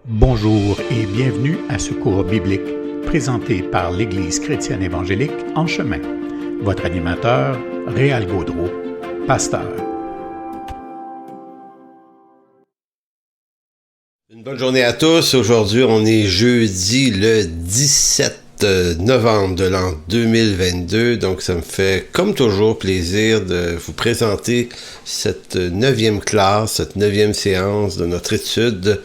Bonjour et bienvenue à ce cours biblique présenté par l'Église chrétienne évangélique En Chemin. Votre animateur, Réal Gaudreau, pasteur. Une bonne journée à tous. Aujourd'hui, on est jeudi le 17 novembre de l'an 2022. Donc, ça me fait, comme toujours, plaisir de vous présenter cette 9e classe, cette 9e séance de notre étude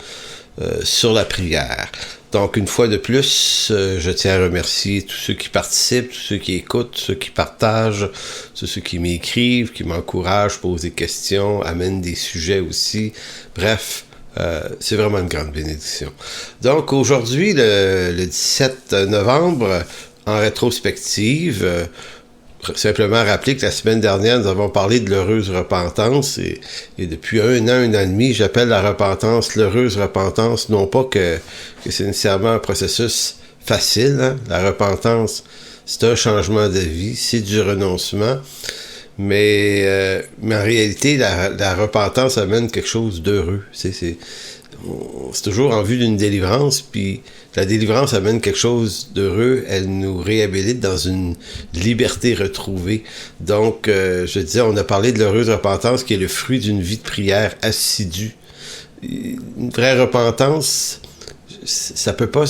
sur la prière. Donc, une fois de plus, je tiens à remercier tous ceux qui participent, tous ceux qui écoutent, ceux qui partagent, tous ceux qui m'écrivent, qui m'encouragent, posent des questions, amènent des sujets aussi. Bref, c'est vraiment une grande bénédiction. Donc, aujourd'hui, le 17 novembre, en rétrospective, simplement rappeler que la semaine dernière, nous avons parlé de l'heureuse repentance et depuis un an et demi, j'appelle la repentance l'heureuse repentance, non pas que c'est nécessairement un processus facile, hein? La repentance, c'est un changement de vie, c'est du renoncement, mais en réalité, la repentance amène quelque chose d'heureux. C'est toujours en vue d'une délivrance, puis la délivrance amène quelque chose d'heureux, elle nous réhabilite dans une liberté retrouvée. Donc, je disais, on a parlé de l'heureuse repentance qui est le fruit d'une vie de prière assidue. Une vraie repentance, ça peut pas...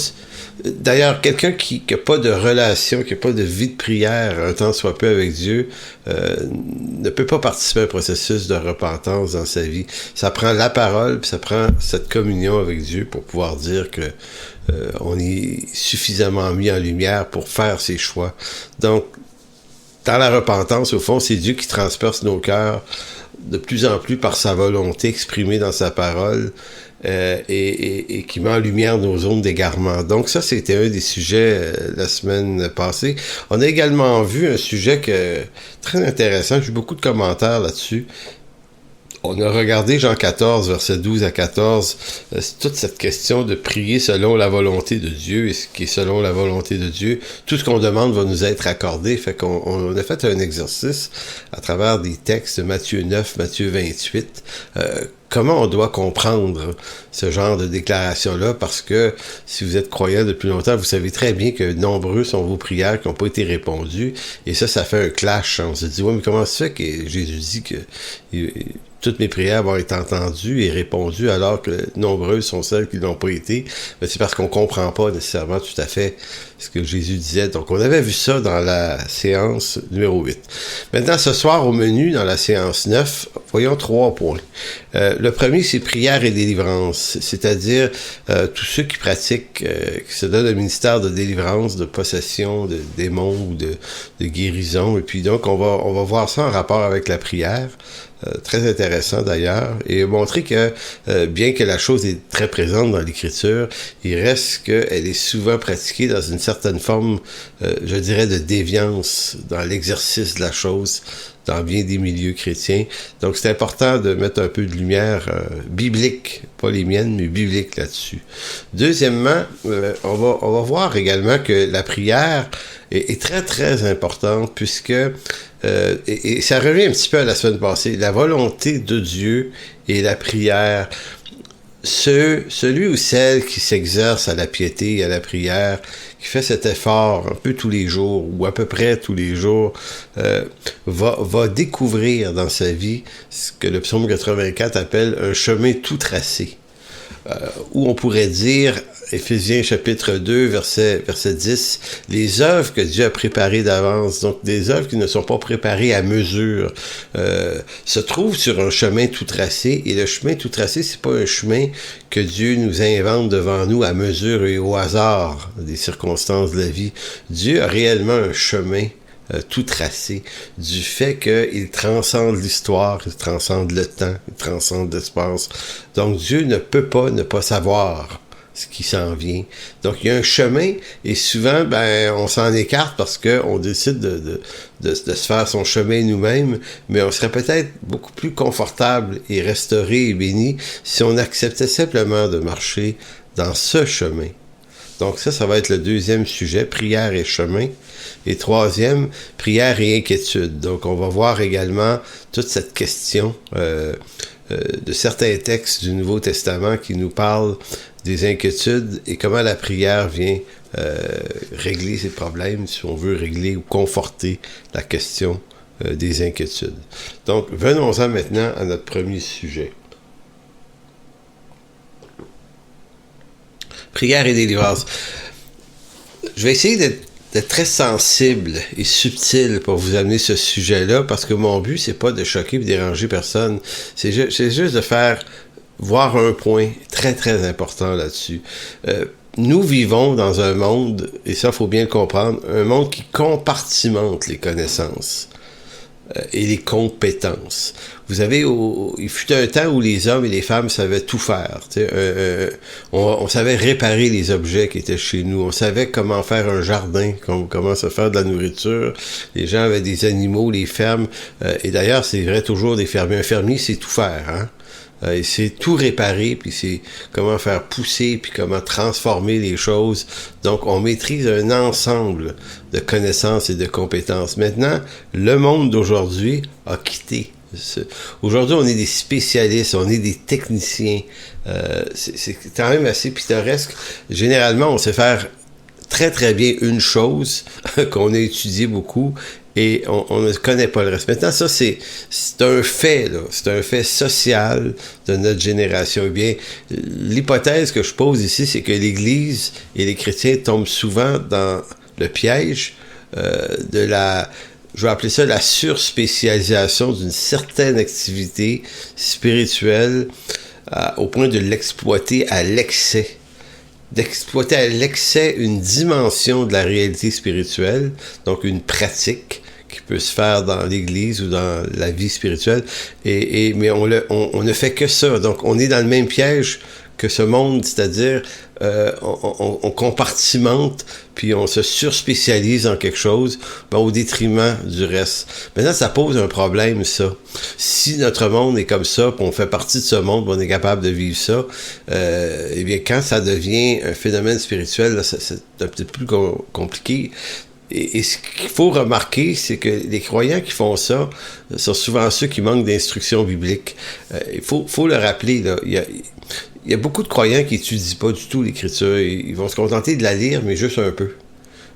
D'ailleurs, quelqu'un qui n'a pas de relation, qui n'a pas de vie de prière, un temps soit peu avec Dieu, ne peut pas participer à un processus de repentance dans sa vie. Ça prend la parole, puis ça prend cette communion avec Dieu pour pouvoir dire que on est suffisamment mis en lumière pour faire ses choix. Donc, dans la repentance, au fond, c'est Dieu qui transperce nos cœurs de plus en plus par sa volonté exprimée dans sa parole, et qui met en lumière nos zones d'égarement. Donc ça, c'était un des sujets la semaine passée. On a également vu un sujet très intéressant, j'ai eu beaucoup de commentaires là-dessus. On a regardé Jean 14, versets 12 à 14, toute cette question de prier selon la volonté de Dieu, et ce qui est selon la volonté de Dieu, tout ce qu'on demande va nous être accordé. Fait qu'on a fait un exercice à travers des textes de Matthieu 9, Matthieu 28, comment on doit comprendre ce genre de déclaration-là, parce que si vous êtes croyant depuis longtemps, vous savez très bien que nombreux sont vos prières qui n'ont pas été répondues, et ça fait un clash. On se dit, ouais, mais comment ça fait que Jésus dit que toutes mes prières vont être entendues et répondues alors que nombreuses sont celles qui n'ont pas été? Mais c'est parce qu'on comprend pas nécessairement tout à fait ce que Jésus disait. Donc, on avait vu ça dans la séance numéro 8. Maintenant, ce soir, au menu, dans la séance 9, voyons 3 points. Le premier, c'est prière et délivrance, c'est-à-dire tous ceux qui pratiquent, qui se donnent un ministère de délivrance, de possession, de démons ou de guérison. Et puis donc, on va voir ça en rapport avec la prière. Très intéressant d'ailleurs, et montrer que bien que la chose est très présente dans l'Écriture, il reste qu'elle est souvent pratiquée dans une certaine forme, je dirais, de déviance dans l'exercice de la chose, dans bien des milieux chrétiens. Donc c'est important de mettre un peu de lumière biblique, pas les miennes, mais biblique là-dessus. Deuxièmement, on va voir également que la prière est très très importante, puisque et ça revient un petit peu à la semaine passée, la volonté de Dieu et la prière. Celui ou celle qui s'exerce à la piété et à la prière, qui fait cet effort un peu tous les jours, ou à peu près tous les jours, va découvrir dans sa vie ce que le psaume 84 appelle un chemin tout tracé. Où on pourrait dire, Éphésiens chapitre 2, verset 10, les œuvres que Dieu a préparées d'avance, donc des œuvres qui ne sont pas préparées à mesure, se trouvent sur un chemin tout tracé, et le chemin tout tracé, c'est pas un chemin que Dieu nous invente devant nous à mesure et au hasard des circonstances de la vie. Dieu a réellement un chemin tout tracé, du fait qu'il transcende l'histoire, il transcende le temps, il transcende l'espace. Donc Dieu ne peut pas ne pas savoir ce qui s'en vient. Donc il y a un chemin, et souvent on s'en écarte parce qu'on décide de se faire son chemin nous-mêmes, mais on serait peut-être beaucoup plus confortable et restauré et béni si on acceptait simplement de marcher dans ce chemin. Donc ça va être le deuxième sujet, prière et chemin. Et troisième, prière et inquiétude. Donc on va voir également toute cette question de certains textes du Nouveau Testament qui nous parlent des inquiétudes et comment la prière vient régler ces problèmes, si on veut régler ou conforter la question des inquiétudes. Donc, venons-en maintenant à notre premier sujet. Prière et délivrance. Je vais essayer d'être très sensible et subtil pour vous amener ce sujet-là, parce que mon but, c'est pas de choquer et déranger personne. C'est juste de faire voir un point très, très important là-dessus. Nous vivons dans un monde, et ça, il faut bien le comprendre, un monde qui compartimente les connaissances et les compétences. Vous avez, il fut un temps où les hommes et les femmes savaient tout faire. On savait réparer les objets qui étaient chez nous. On savait comment faire un jardin, comment se faire de la nourriture. Les gens avaient des animaux, les fermes. Et d'ailleurs, c'est vrai toujours des fermiers. Un fermier, c'est tout faire, hein? Il sait tout réparer, puis c'est comment faire pousser, puis comment transformer les choses. Donc, on maîtrise un ensemble de connaissances et de compétences. Maintenant, le monde d'aujourd'hui a quitté. Aujourd'hui, on est des spécialistes, on est des techniciens. C'est quand même assez pittoresque. Généralement, on sait faire très, très bien une chose qu'on a étudié beaucoup, et on ne connaît pas le reste. Maintenant, ça, c'est un fait, là. C'est un fait social de notre génération. Eh bien, l'hypothèse que je pose ici, c'est que l'Église et les chrétiens tombent souvent dans le piège de la... Je vais appeler ça la surspécialisation d'une certaine activité spirituelle au point de l'exploiter à l'excès. D'exploiter à l'excès une dimension de la réalité spirituelle, donc une pratique qui peut se faire dans l'Église ou dans la vie spirituelle, mais on ne fait que ça. Donc, on est dans le même piège que ce monde, c'est-à-dire on compartimente, puis on se surspécialise en quelque chose, au détriment du reste. Maintenant, ça pose un problème, ça. Si notre monde est comme ça, puis on fait partie de ce monde, puis on est capable de vivre ça, eh bien, quand ça devient un phénomène spirituel, là, c'est un petit peu plus compliqué. Et ce qu'il faut remarquer, c'est que les croyants qui font ça sont souvent ceux qui manquent d'instruction biblique. Il faut le rappeler, là. Il y a beaucoup de croyants qui étudient pas du tout l'Écriture. Ils vont se contenter de la lire, mais juste un peu.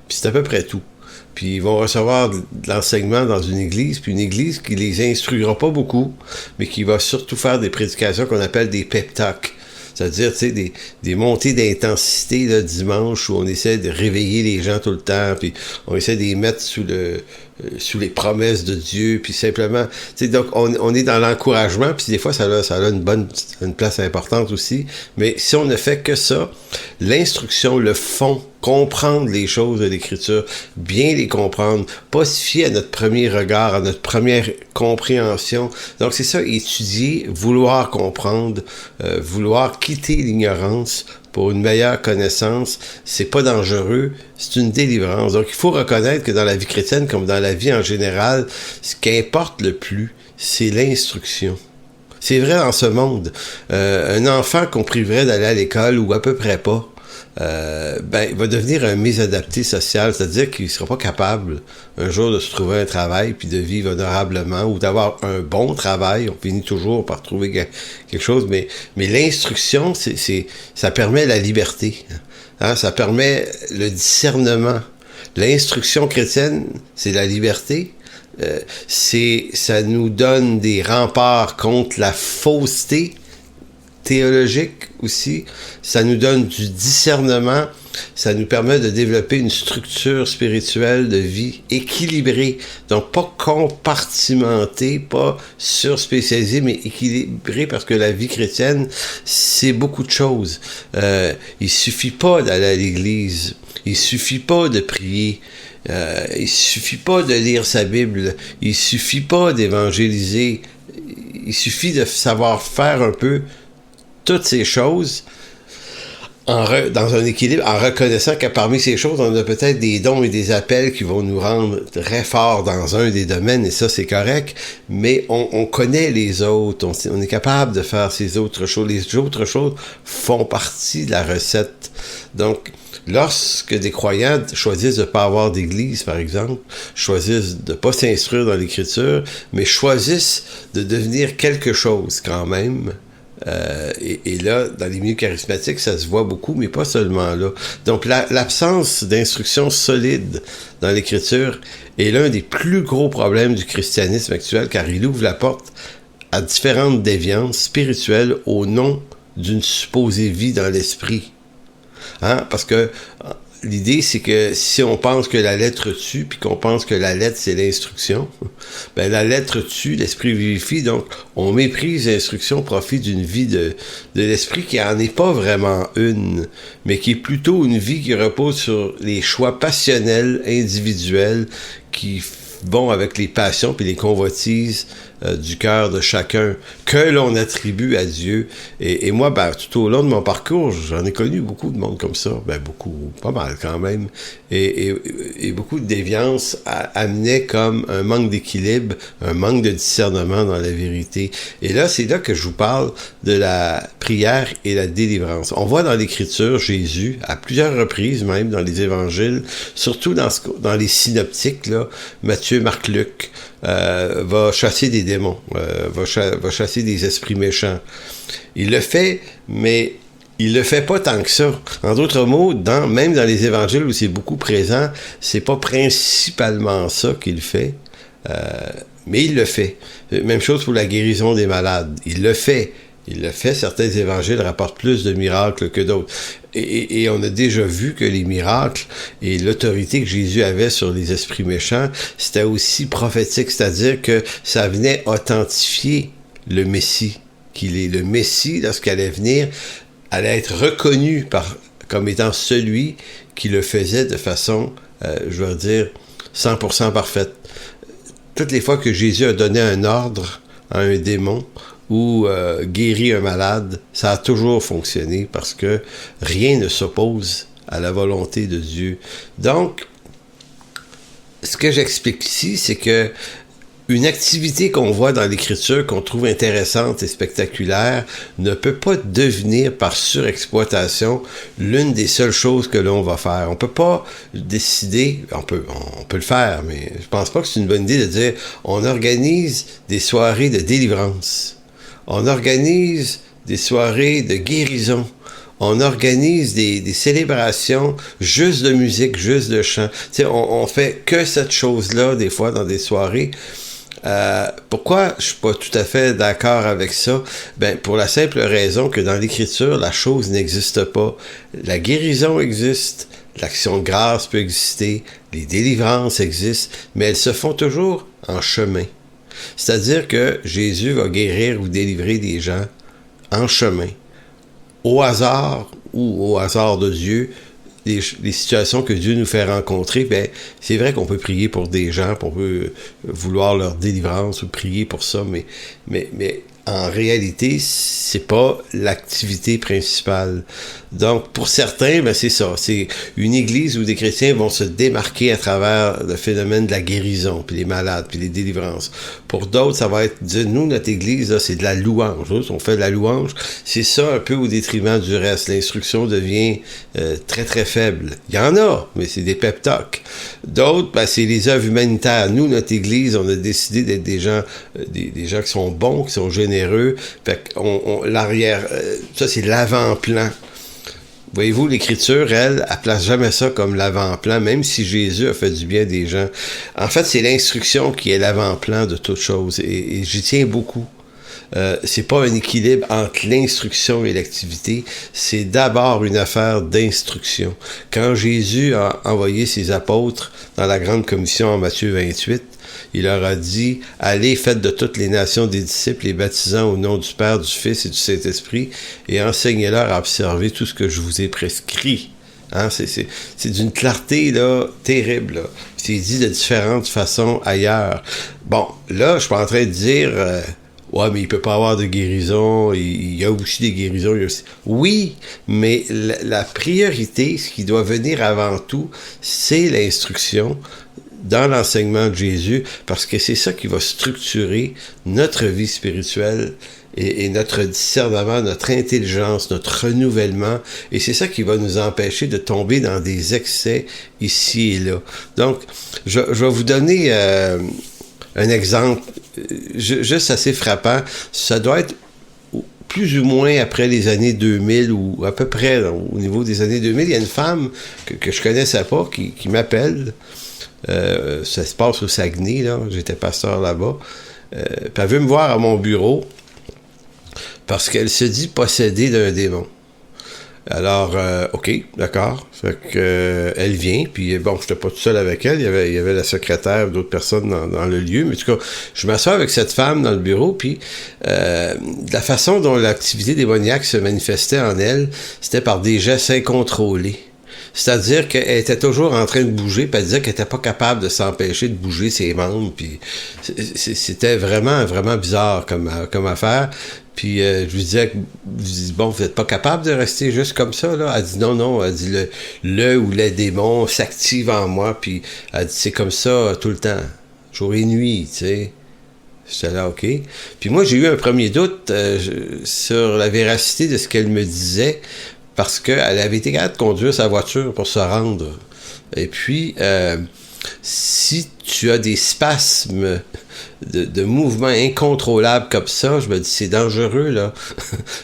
Puis c'est à peu près tout. Puis ils vont recevoir de l'enseignement dans une église, puis une église qui les instruira pas beaucoup, mais qui va surtout faire des prédications qu'on appelle des pep talks. C'est-à-dire, tu sais, des montées d'intensité là, dimanche où on essaie de réveiller les gens tout le temps, puis on essaie de les mettre sous les promesses de Dieu, puis simplement, tu sais, donc on est dans l'encouragement, puis des fois ça a une place importante aussi, mais si on ne fait que ça, l'instruction, le fond, comprendre les choses de l'Écriture, bien les comprendre, pas se fier à notre premier regard, à notre première compréhension. Donc c'est ça, étudier, vouloir comprendre, vouloir quitter l'ignorance pour une meilleure connaissance, c'est pas dangereux, c'est une délivrance. Donc il faut reconnaître que dans la vie chrétienne, comme dans la vie en général, ce qui importe le plus, c'est l'instruction. C'est vrai dans ce monde. Un enfant qu'on priverait d'aller à l'école, ou à peu près pas, il va devenir un mésadapté social, c'est-à-dire qu'il ne sera pas capable un jour de se trouver un travail puis de vivre honorablement ou d'avoir un bon travail. On finit toujours par trouver quelque chose, mais l'instruction, ça permet la liberté, hein? Ça permet le discernement. L'instruction chrétienne, c'est la liberté. Ça nous donne des remparts contre la fausseté théologique aussi, ça nous donne du discernement, ça nous permet de développer une structure spirituelle de vie équilibrée, donc pas compartimentée, pas surspécialisée, mais équilibrée, parce que la vie chrétienne, c'est beaucoup de choses. Il suffit pas d'aller à l'église, il suffit pas de prier, il suffit pas de lire sa Bible, il suffit pas d'évangéliser, il suffit de savoir faire un peu toutes ces choses dans un équilibre, en reconnaissant que parmi ces choses, on a peut-être des dons et des appels qui vont nous rendre très forts dans un des domaines, et ça, c'est correct, mais on connaît les autres, on est capable de faire ces autres choses. Les autres choses font partie de la recette Donc, lorsque des croyants choisissent de ne pas avoir d'église, par exemple, choisissent de ne pas s'instruire dans l'Écriture, mais choisissent de devenir quelque chose quand même, et là, dans les milieux charismatiques, ça se voit beaucoup, mais pas seulement là. Donc, l'absence d'instruction solide dans l'Écriture est l'un des plus gros problèmes du christianisme actuel, car il ouvre la porte à différentes déviances spirituelles au nom d'une supposée vie dans l'esprit. Hein? Parce que l'idée, c'est que si on pense que la lettre tue, puis qu'on pense que la lettre, c'est l'instruction, ben la lettre tue, l'esprit vivifie, donc on méprise l'instruction au profit d'une vie de l'esprit qui en est pas vraiment une, mais qui est plutôt une vie qui repose sur les choix passionnels, individuels, qui vont avec les passions puis les convoitises du cœur de chacun, que l'on attribue à Dieu. Et moi, ben, tout au long de mon parcours, j'en ai connu beaucoup de monde comme ça. Ben, beaucoup, pas mal quand même. Et beaucoup de déviances amenaient comme un manque d'équilibre, un manque de discernement dans la vérité. Et là, c'est là que je vous parle de la prière et la délivrance. On voit dans l'Écriture Jésus, à plusieurs reprises même dans les évangiles, surtout dans les synoptiques, là, Matthieu, Marc, Luc, va chasser des démons, va chasser des esprits méchants. Il le fait, mais il le fait pas tant que ça. En d'autres mots, même dans les évangiles où c'est beaucoup présent, c'est pas principalement ça qu'il fait, mais il le fait. Même chose pour la guérison des malades. Il le fait. Certains évangiles rapportent plus de miracles que d'autres. Et on a déjà vu que les miracles et l'autorité que Jésus avait sur les esprits méchants, c'était aussi prophétique, c'est-à-dire que ça venait authentifier le Messie, qu'il est le Messie, lorsqu'il allait venir, allait être reconnu comme étant celui qui le faisait de façon, 100% parfaite. Toutes les fois que Jésus a donné un ordre à un démon, ou guérit un malade, ça a toujours fonctionné parce que rien ne s'oppose à la volonté de Dieu. Donc, ce que j'explique ici, c'est que une activité qu'on voit dans l'Écriture, qu'on trouve intéressante et spectaculaire, ne peut pas devenir par surexploitation l'une des seules choses que l'on va faire. On peut pas décider, on peut le faire, mais je pense pas que c'est une bonne idée de dire on organise des soirées de délivrance. On organise des soirées de guérison. On organise des célébrations juste de musique, juste de chant. Tu sais, on fait que cette chose-là, des fois, dans des soirées. Pourquoi je suis pas tout à fait d'accord avec ça? Ben, pour la simple raison que dans l'Écriture, la chose n'existe pas. La guérison existe, l'action de grâce peut exister, les délivrances existent, mais elles se font toujours en chemin. C'est-à-dire que Jésus va guérir ou délivrer des gens en chemin, au hasard ou au hasard de Dieu, les situations que Dieu nous fait rencontrer. Ben, c'est vrai qu'on peut prier pour des gens, qu'on peut vouloir leur délivrance ou prier pour ça, mais en réalité, c'est pas l'activité principale. Donc, pour certains, ben c'est ça. C'est une église où des chrétiens vont se démarquer à travers le phénomène de la guérison, puis les malades, puis les délivrances. Pour d'autres, ça va être, nous, notre église, là, c'est de la louange. On fait de la louange. C'est ça un peu au détriment du reste. L'instruction devient très, très faible. Il y en a, mais c'est des pep talks. D'autres, ben, c'est les œuvres humanitaires. Nous, notre église, on a décidé d'être des gens qui sont bons, qui sont généreux. Fait qu'on l'arrière, ça, c'est l'avant-plan. Voyez-vous, l'Écriture, elle place jamais ça comme l'avant-plan, même si Jésus a fait du bien des gens. En fait, c'est l'instruction qui est l'avant-plan de toute chose, et j'y tiens beaucoup. C'est pas un équilibre entre l'instruction et l'activité, c'est d'abord une affaire d'instruction. Quand Jésus a envoyé ses apôtres dans la grande commission en Matthieu 28, il leur a dit « Allez, faites de toutes les nations des disciples, les baptisant au nom du Père, du Fils et du Saint-Esprit, et enseignez-leur à observer tout ce que je vous ai prescrit. » Hein, c'est d'une clarté là, terrible. Là. C'est dit de différentes façons ailleurs. Bon, là, je suis pas en train de dire ouais, mais il peut pas avoir de guérison, il y a aussi des guérisons. Oui, mais la priorité, ce qui doit venir avant tout, c'est l'instruction dans l'enseignement de Jésus, parce que c'est ça qui va structurer notre vie spirituelle et notre discernement, notre intelligence, notre renouvellement. Et c'est ça qui va nous empêcher de tomber dans des excès ici et là. Donc, je vais vous donner un exemple juste assez frappant. Ça doit être plus ou moins après les années 2000 ou à peu près au niveau des années 2000. Il y a une femme que je connaissais pas qui m'appelle. Ça se passe au Saguenay, là. J'étais pasteur là-bas. Puis elle veut me voir à mon bureau parce qu'elle se dit possédée d'un démon. Alors, OK, d'accord. Fait que, elle vient, puis bon, j'étais pas tout seul avec elle, il y avait la secrétaire, d'autres personnes dans le lieu, mais en tout cas, je m'assois avec cette femme dans le bureau, puis la façon dont l'activité démoniaque se manifestait en elle, c'était par des gestes incontrôlés. C'est-à-dire qu'elle était toujours en train de bouger, puis elle disait qu'elle n'était pas capable de s'empêcher de bouger ses membres, puis c'était vraiment, vraiment bizarre comme affaire. Puis je lui disais, bon, vous n'êtes pas capable de rester juste comme ça, là? Elle dit non, elle dit le ou les démons s'activent en moi, puis elle dit c'est comme ça tout le temps, jour et nuit, tu sais. J'étais là, OK. Puis moi, j'ai eu un premier doute sur la véracité de ce qu'elle me disait, parce qu'elle avait été capable de conduire sa voiture pour se rendre. Et puis, si tu as des spasmes de mouvements incontrôlables comme ça, je me dis, c'est dangereux, là.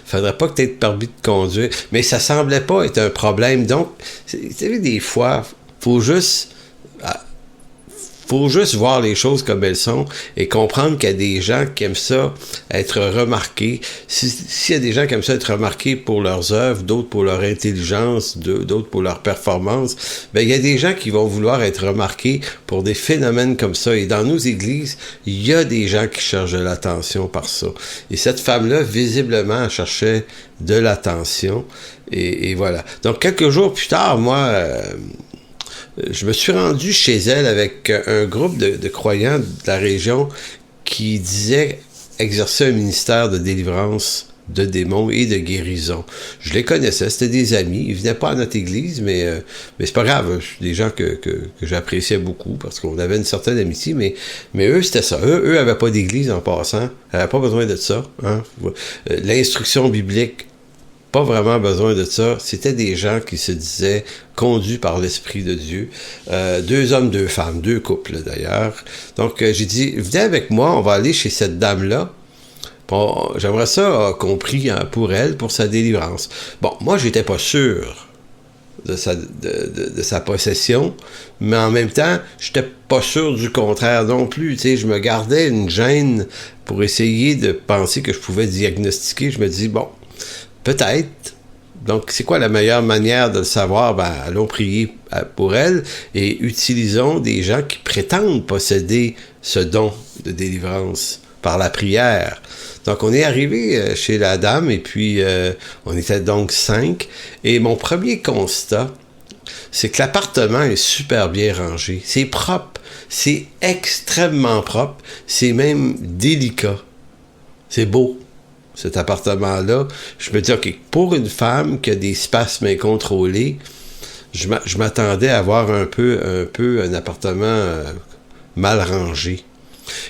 Faudrait pas que tu aies de permis de conduire. Mais ça semblait pas être un problème. Donc, tu sais, des fois, faut juste voir les choses comme elles sont et comprendre qu'il y a des gens qui aiment ça, être remarqués. S'il y a des gens qui aiment ça être remarqués pour leurs œuvres, d'autres pour leur intelligence, d'autres pour leur performance, ben il y a des gens qui vont vouloir être remarqués pour des phénomènes comme ça. Et dans nos églises, il y a des gens qui cherchent de l'attention par ça. Et cette femme-là, visiblement, elle cherchait de l'attention. Et voilà. Donc, quelques jours plus tard, moi... je me suis rendu chez elle avec un groupe de croyants de la région qui disaient exercer un ministère de délivrance de démons et de guérison. Je les connaissais, c'était des amis. Ils venaient pas à notre église, mais c'est pas grave. C'est des gens que j'appréciais beaucoup parce qu'on avait une certaine amitié, mais eux, c'était ça. Eux avaient pas d'église en passant. Ils n'avaient pas besoin de ça. Hein? L'instruction biblique, pas vraiment besoin de ça. C'était des gens qui se disaient conduits par l'Esprit de Dieu. 2 hommes, 2 femmes, 2 couples d'ailleurs. Donc j'ai dit, venez avec moi, on va aller chez cette dame-là. Bon, j'aimerais ça qu'on prie pour elle, pour sa délivrance. Bon, moi, j'étais pas sûr de sa possession, mais en même temps, j'étais pas sûr du contraire non plus. Tu sais, je me gardais une gêne pour essayer de penser que je pouvais diagnostiquer. Je me dis, bon, peut-être. Donc, c'est quoi la meilleure manière de le savoir? Ben, allons prier pour elle et utilisons des gens qui prétendent posséder ce don de délivrance par la prière. Donc, on est arrivé chez la dame et puis on était donc 5. Et mon premier constat, c'est que l'appartement est super bien rangé. C'est propre. C'est extrêmement propre. C'est même délicat. C'est beau. Cet appartement-là, je me dis, OK, pour une femme qui a des spasmes incontrôlés, je m'attendais à avoir un peu un appartement mal rangé.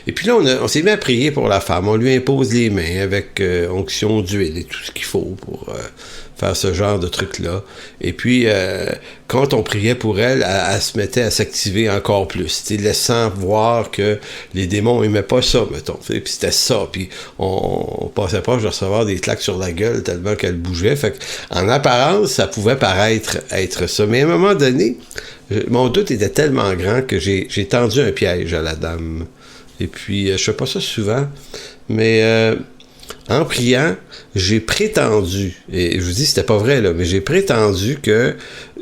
Et puis là, on s'est mis à prier pour la femme. On lui impose les mains avec onction d'huile et tout ce qu'il faut pour faire ce genre de truc-là. Et puis, quand on priait pour elle, elle se mettait à s'activer encore plus, laissant voir que les démons n'aimaient pas ça, mettons. Puis c'était ça. Puis on passait proche de recevoir des claques sur la gueule tellement qu'elle bougeait. Fait qu'en apparence, ça pouvait paraître être ça. Mais à un moment donné, mon doute était tellement grand que j'ai tendu un piège à la dame. Et puis, je fais pas ça souvent, mais en priant, j'ai prétendu, et je vous dis, c'était pas vrai, là, mais j'ai prétendu que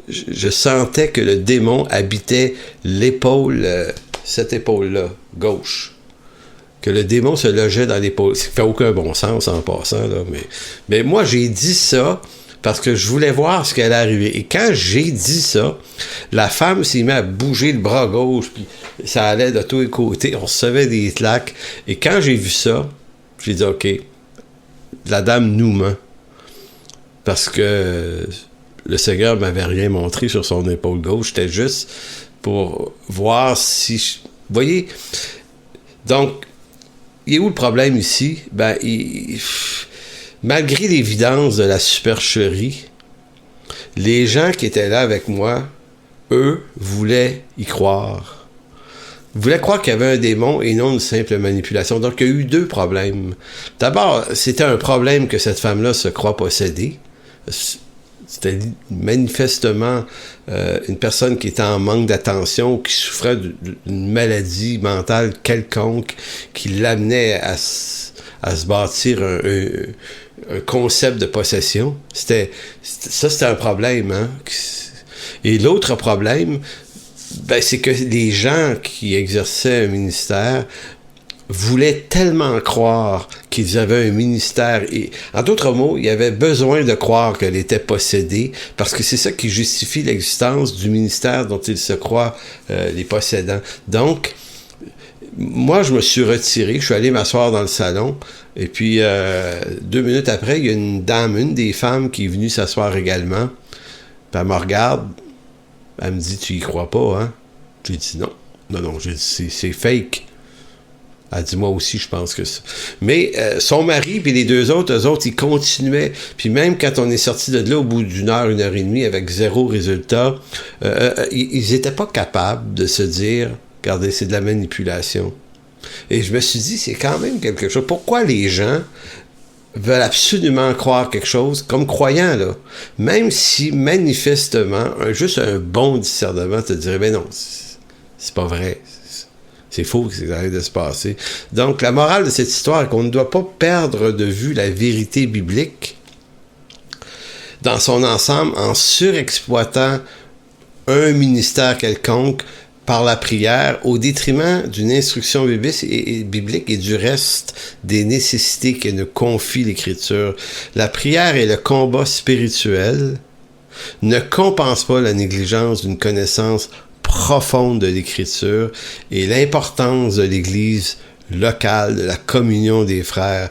je sentais que le démon habitait l'épaule, cette épaule-là, gauche. Que le démon se logeait dans l'épaule. Ça fait aucun bon sens en passant, là, mais moi, j'ai dit ça parce que je voulais voir ce qui allait arriver. Et quand j'ai dit ça, la femme s'est mise à bouger le bras gauche, puis ça allait de tous les côtés, on recevait des claques. Et quand j'ai vu ça, j'ai dit, OK, la dame nous ment. Parce que le Seigneur m'avait rien montré sur son épaule gauche. C'était juste pour voir si... Vous voyez? Donc, il est où le problème ici? Malgré l'évidence de la supercherie, les gens qui étaient là avec moi, eux, voulaient y croire. Ils voulaient croire qu'il y avait un démon et non une simple manipulation. Donc, il y a eu deux problèmes. D'abord, c'était un problème que cette femme-là se croit possédée. C'était manifestement une personne qui était en manque d'attention, qui souffrait d'une maladie mentale quelconque, qui l'amenait à se bâtir un concept de possession. C'était un problème. Hein? Et l'autre problème, c'est que les gens qui exerçaient un ministère voulaient tellement croire qu'ils avaient un ministère. Et, en d'autres mots, il y avait besoin de croire qu'elle était possédée, parce que c'est ça qui justifie l'existence du ministère dont ils se croient les possédants. Donc, moi, je me suis retiré, je suis allé m'asseoir dans le salon, et puis 2 minutes après, il y a une dame, une des femmes qui est venue s'asseoir également, puis elle me regarde, elle me dit, tu y crois pas, hein? J'ai dit non, j'ai dit, c'est fake. Elle dit, moi aussi, je pense que ça. Mais son mari, puis les deux autres, eux autres, ils continuaient. Puis même quand on est sorti de là au bout d'une heure et demie, avec 0 résultat, ils étaient pas capables de se dire, regardez, c'est de la manipulation. Et je me suis dit, c'est quand même quelque chose. Pourquoi les gens veulent absolument croire quelque chose, comme croyants, là, même si manifestement, juste un bon discernement te dirait, ben non, c'est pas vrai. C'est faux que ça arrive de se passer. Donc, la morale de cette histoire est qu'on ne doit pas perdre de vue la vérité biblique dans son ensemble en surexploitant un ministère quelconque par la prière au détriment d'une instruction biblique et du reste des nécessités que nous confie l'Écriture. La prière et le combat spirituel ne compensent pas la négligence d'une connaissance profonde de l'Écriture et l'importance de l'Église locale, de la communion des frères.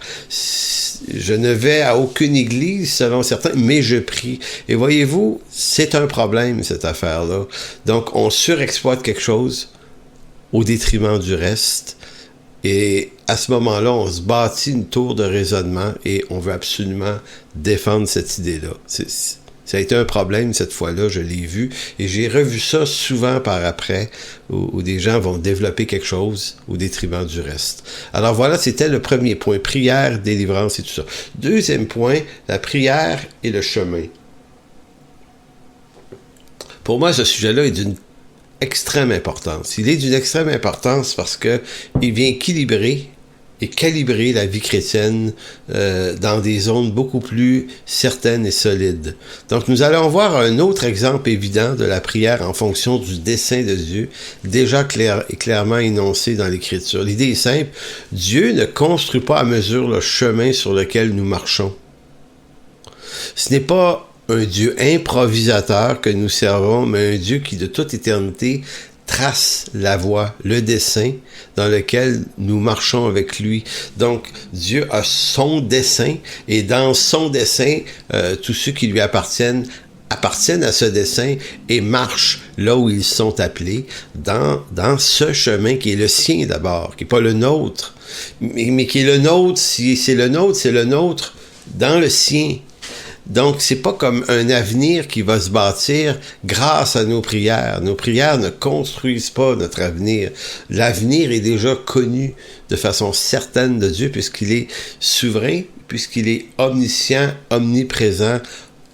Je ne vais à aucune église, selon certains, mais je prie. Et voyez-vous, c'est un problème, cette affaire-là. Donc, on surexploite quelque chose au détriment du reste. Et à ce moment-là, on se bâtit une tour de raisonnement et on veut absolument défendre cette idée-là. Ça a été un problème cette fois-là, je l'ai vu, et j'ai revu ça souvent par après, où des gens vont développer quelque chose au détriment du reste. Alors voilà, c'était le premier point, prière, délivrance et tout ça. Deuxième point, la prière et le chemin. Pour moi, ce sujet-là est d'une extrême importance. Il est d'une extrême importance parce que il vient équilibrer et calibrer la vie chrétienne dans des zones beaucoup plus certaines et solides. Donc, nous allons voir un autre exemple évident de la prière en fonction du dessein de Dieu, déjà clairement énoncé dans l'Écriture. L'idée est simple, Dieu ne construit pas à mesure le chemin sur lequel nous marchons. Ce n'est pas un Dieu improvisateur que nous servons, mais un Dieu qui, de toute éternité, trace la voie, le dessein dans lequel nous marchons avec lui. Donc, Dieu a son dessein, et dans son dessein, tous ceux qui lui appartiennent à ce dessein et marchent là où ils sont appelés, dans ce chemin qui est le sien d'abord, qui n'est pas le nôtre, mais qui est le nôtre. Si c'est le nôtre, c'est le nôtre dans le sien. Donc, c'est pas comme un avenir qui va se bâtir grâce à nos prières. Nos prières ne construisent pas notre avenir. L'avenir est déjà connu de façon certaine de Dieu puisqu'il est souverain, puisqu'il est omniscient, omniprésent,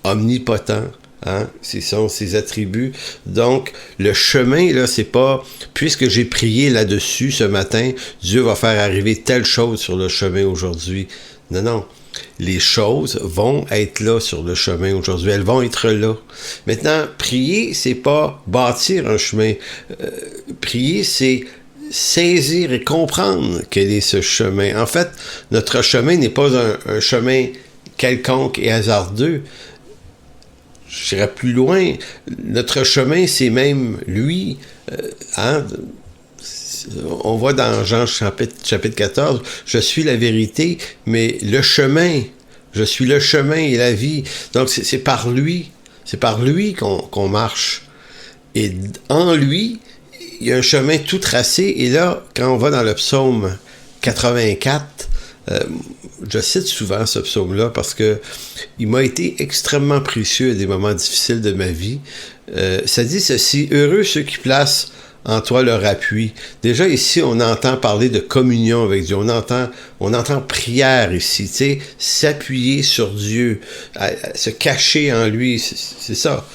omnipotent. Hein? Ce sont ses attributs. Donc, le chemin, là, c'est pas, puisque j'ai prié là-dessus ce matin, Dieu va faire arriver telle chose sur le chemin aujourd'hui. Non, non. Les choses vont être là sur le chemin aujourd'hui. Elles vont être là. Maintenant, prier, c'est pas bâtir un chemin. Prier, c'est saisir et comprendre quel est ce chemin. En fait, notre chemin n'est pas un chemin quelconque et hasardeux. J'irai plus loin. Notre chemin, c'est même lui. On voit dans Jean chapitre 14, « Je suis la vérité, mais le chemin, je suis le chemin et la vie. » Donc, c'est par lui qu'on marche. Et en lui, il y a un chemin tout tracé. Et là, quand on va dans le psaume 84, je cite souvent ce psaume-là parce que il m'a été extrêmement précieux à des moments difficiles de ma vie. Ça dit ceci: heureux ceux qui placent en toi leur appui. Déjà ici, on entend parler de communion avec Dieu. On entend prière ici, tu sais, s'appuyer sur Dieu, se cacher en lui, c'est ça.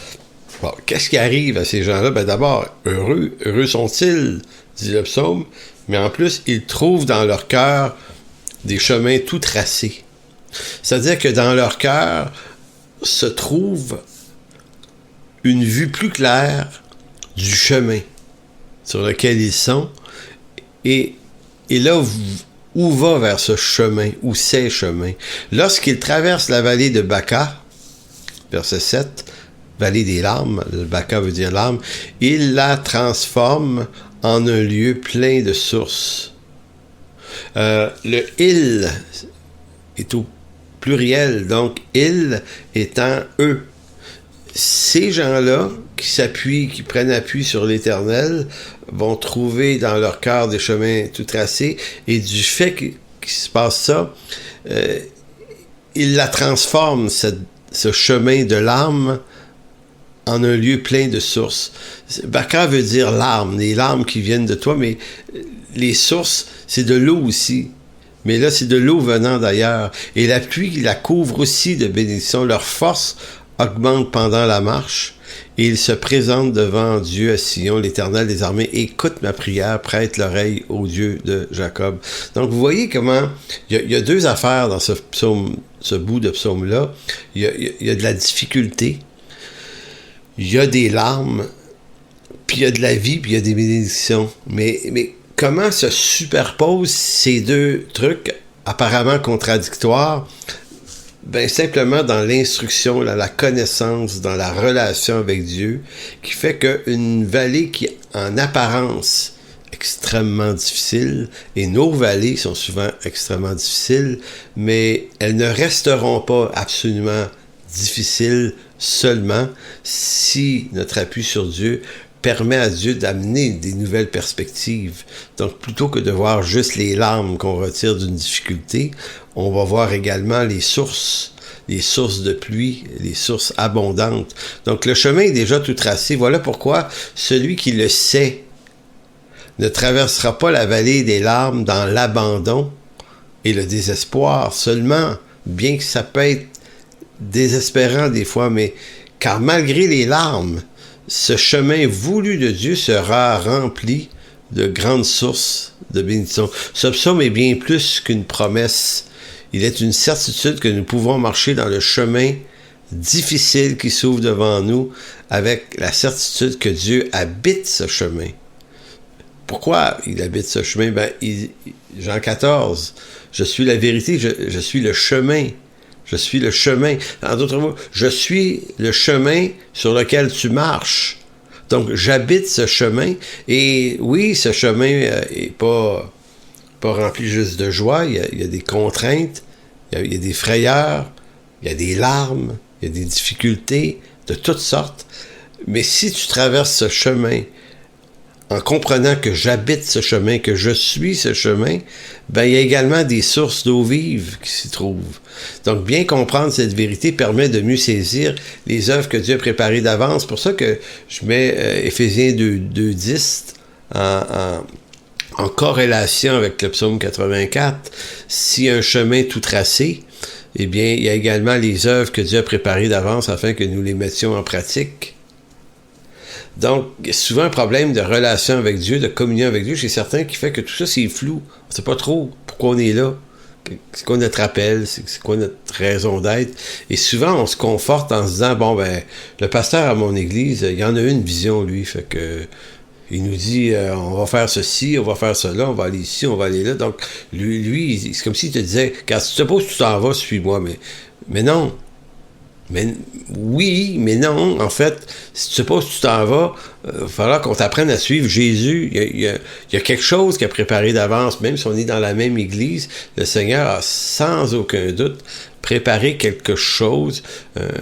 Bon, qu'est-ce qui arrive à ces gens-là? Ben d'abord, heureux sont-ils, dit le psaume, mais en plus, ils trouvent dans leur cœur des chemins tout tracés. C'est-à-dire que dans leur cœur se trouve une vue plus claire du chemin sur lequel ils sont, et là où va vers ce chemin, ou ces chemins. Lorsqu'ils traversent la vallée de Baca, verset 7, vallée des larmes, le Baca veut dire larmes, ils la transforment en un lieu plein de sources. Le « il » est au pluriel, donc « il » étant « eux ». Ces gens-là qui s'appuient, qui prennent appui sur l'Éternel, vont trouver dans leur cœur des chemins tout tracés, et du fait qu'il se passe ça, ils la transforment, ce chemin de larmes, en un lieu plein de sources. Baca veut dire larmes, les larmes qui viennent de toi, mais les sources, c'est de l'eau aussi. Mais là, c'est de l'eau venant d'ailleurs. Et la pluie la couvre aussi de bénédictions. Leur force augmente pendant la marche, et ils se présentent devant Dieu à Sion, l'Éternel des armées. Écoute ma prière, prête l'oreille au Dieu de Jacob. Donc, vous voyez comment il y a deux affaires dans ce psaume, ce bout de psaume-là. Il y a de la difficulté, il y a des larmes, puis il y a de la vie, puis il y a des bénédictions. Mais comment se superposent ces deux trucs apparemment contradictoires? Ben simplement dans l'instruction, la connaissance, dans la relation avec Dieu, qui fait qu'une vallée qui, en apparence, extrêmement difficile, et nos vallées sont souvent extrêmement difficiles, mais elles ne resteront pas absolument difficiles seulement si notre appui sur Dieu permet à Dieu d'amener des nouvelles perspectives. Donc, plutôt que de voir juste les larmes qu'on retire d'une difficulté, on va voir également les sources de pluie, les sources abondantes. Donc, le chemin est déjà tout tracé. Voilà pourquoi celui qui le sait ne traversera pas la vallée des larmes dans l'abandon et le désespoir seulement, bien que ça peut être désespérant des fois, mais car malgré les larmes, ce chemin voulu de Dieu sera rempli de grandes sources de bénédiction. Ce psaume est bien plus qu'une promesse. Il est une certitude que nous pouvons marcher dans le chemin difficile qui s'ouvre devant nous avec la certitude que Dieu habite ce chemin. Pourquoi il habite ce chemin? Jean 14, je suis la vérité, je suis le chemin. Je suis le chemin. En d'autres mots, je suis le chemin sur lequel tu marches. Donc, j'habite ce chemin. Et oui, ce chemin est pas rempli juste de joie. Il y a des contraintes, il y a des frayeurs, il y a des larmes, il y a des difficultés de toutes sortes. Mais si tu traverses ce chemin en comprenant que j'habite ce chemin, que je suis ce chemin, il y a également des sources d'eau vive qui s'y trouvent. Donc, bien comprendre cette vérité permet de mieux saisir les œuvres que Dieu a préparées d'avance. C'est pour ça que je mets Éphésiens 2:10 en corrélation avec le psaume 84. Si un chemin tout tracé, eh bien, il y a également les œuvres que Dieu a préparées d'avance afin que nous les mettions en pratique. Donc, il y a souvent un problème de relation avec Dieu, de communion avec Dieu chez certains qui fait que tout ça, c'est flou. On ne sait pas trop pourquoi on est là. C'est quoi notre appel? C'est quoi notre raison d'être? Et souvent, on se conforte en se disant, le pasteur à mon église, il y en a une vision, lui. Fait que il nous dit, on va faire ceci, on va faire cela, on va aller ici, on va aller là. Donc, lui c'est comme s'il te disait, quand tu te poses, tu t'en vas, suis-moi. Mais non. Mais oui, mais non. En fait, si tu sais pas où tu t'en vas, il va falloir qu'on t'apprenne à suivre Jésus. Il y a quelque chose qui a préparé d'avance. Même si on est dans la même église, le Seigneur a sans aucun doute préparé quelque chose,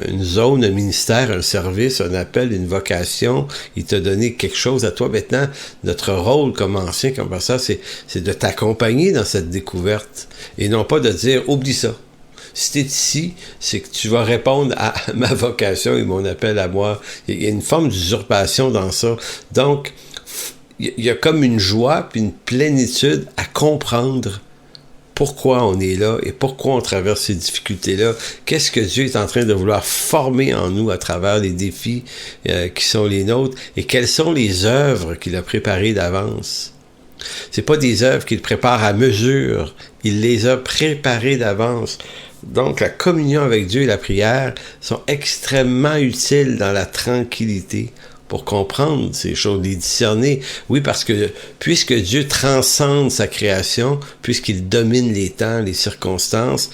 une zone, un ministère, un service, un appel, une vocation. Il t'a donné quelque chose à toi. Maintenant, notre rôle comme ancien, comme ça, c'est de t'accompagner dans cette découverte. Et non pas de dire, oublie ça. Si tu es ici, c'est que tu vas répondre à ma vocation et mon appel à moi. Il y a une forme d'usurpation dans ça. Donc, il y a comme une joie puis une plénitude à comprendre pourquoi on est là et pourquoi on traverse ces difficultés-là. Qu'est-ce que Dieu est en train de vouloir former en nous à travers les défis qui sont les nôtres et quelles sont les œuvres qu'il a préparées d'avance. C'est pas des œuvres qu'il prépare à mesure, il les a préparées d'avance. Donc, la communion avec Dieu et la prière sont extrêmement utiles dans la tranquillité pour comprendre ces choses, les discerner. Oui, parce que puisque Dieu transcende sa création, puisqu'il domine les temps, les circonstances,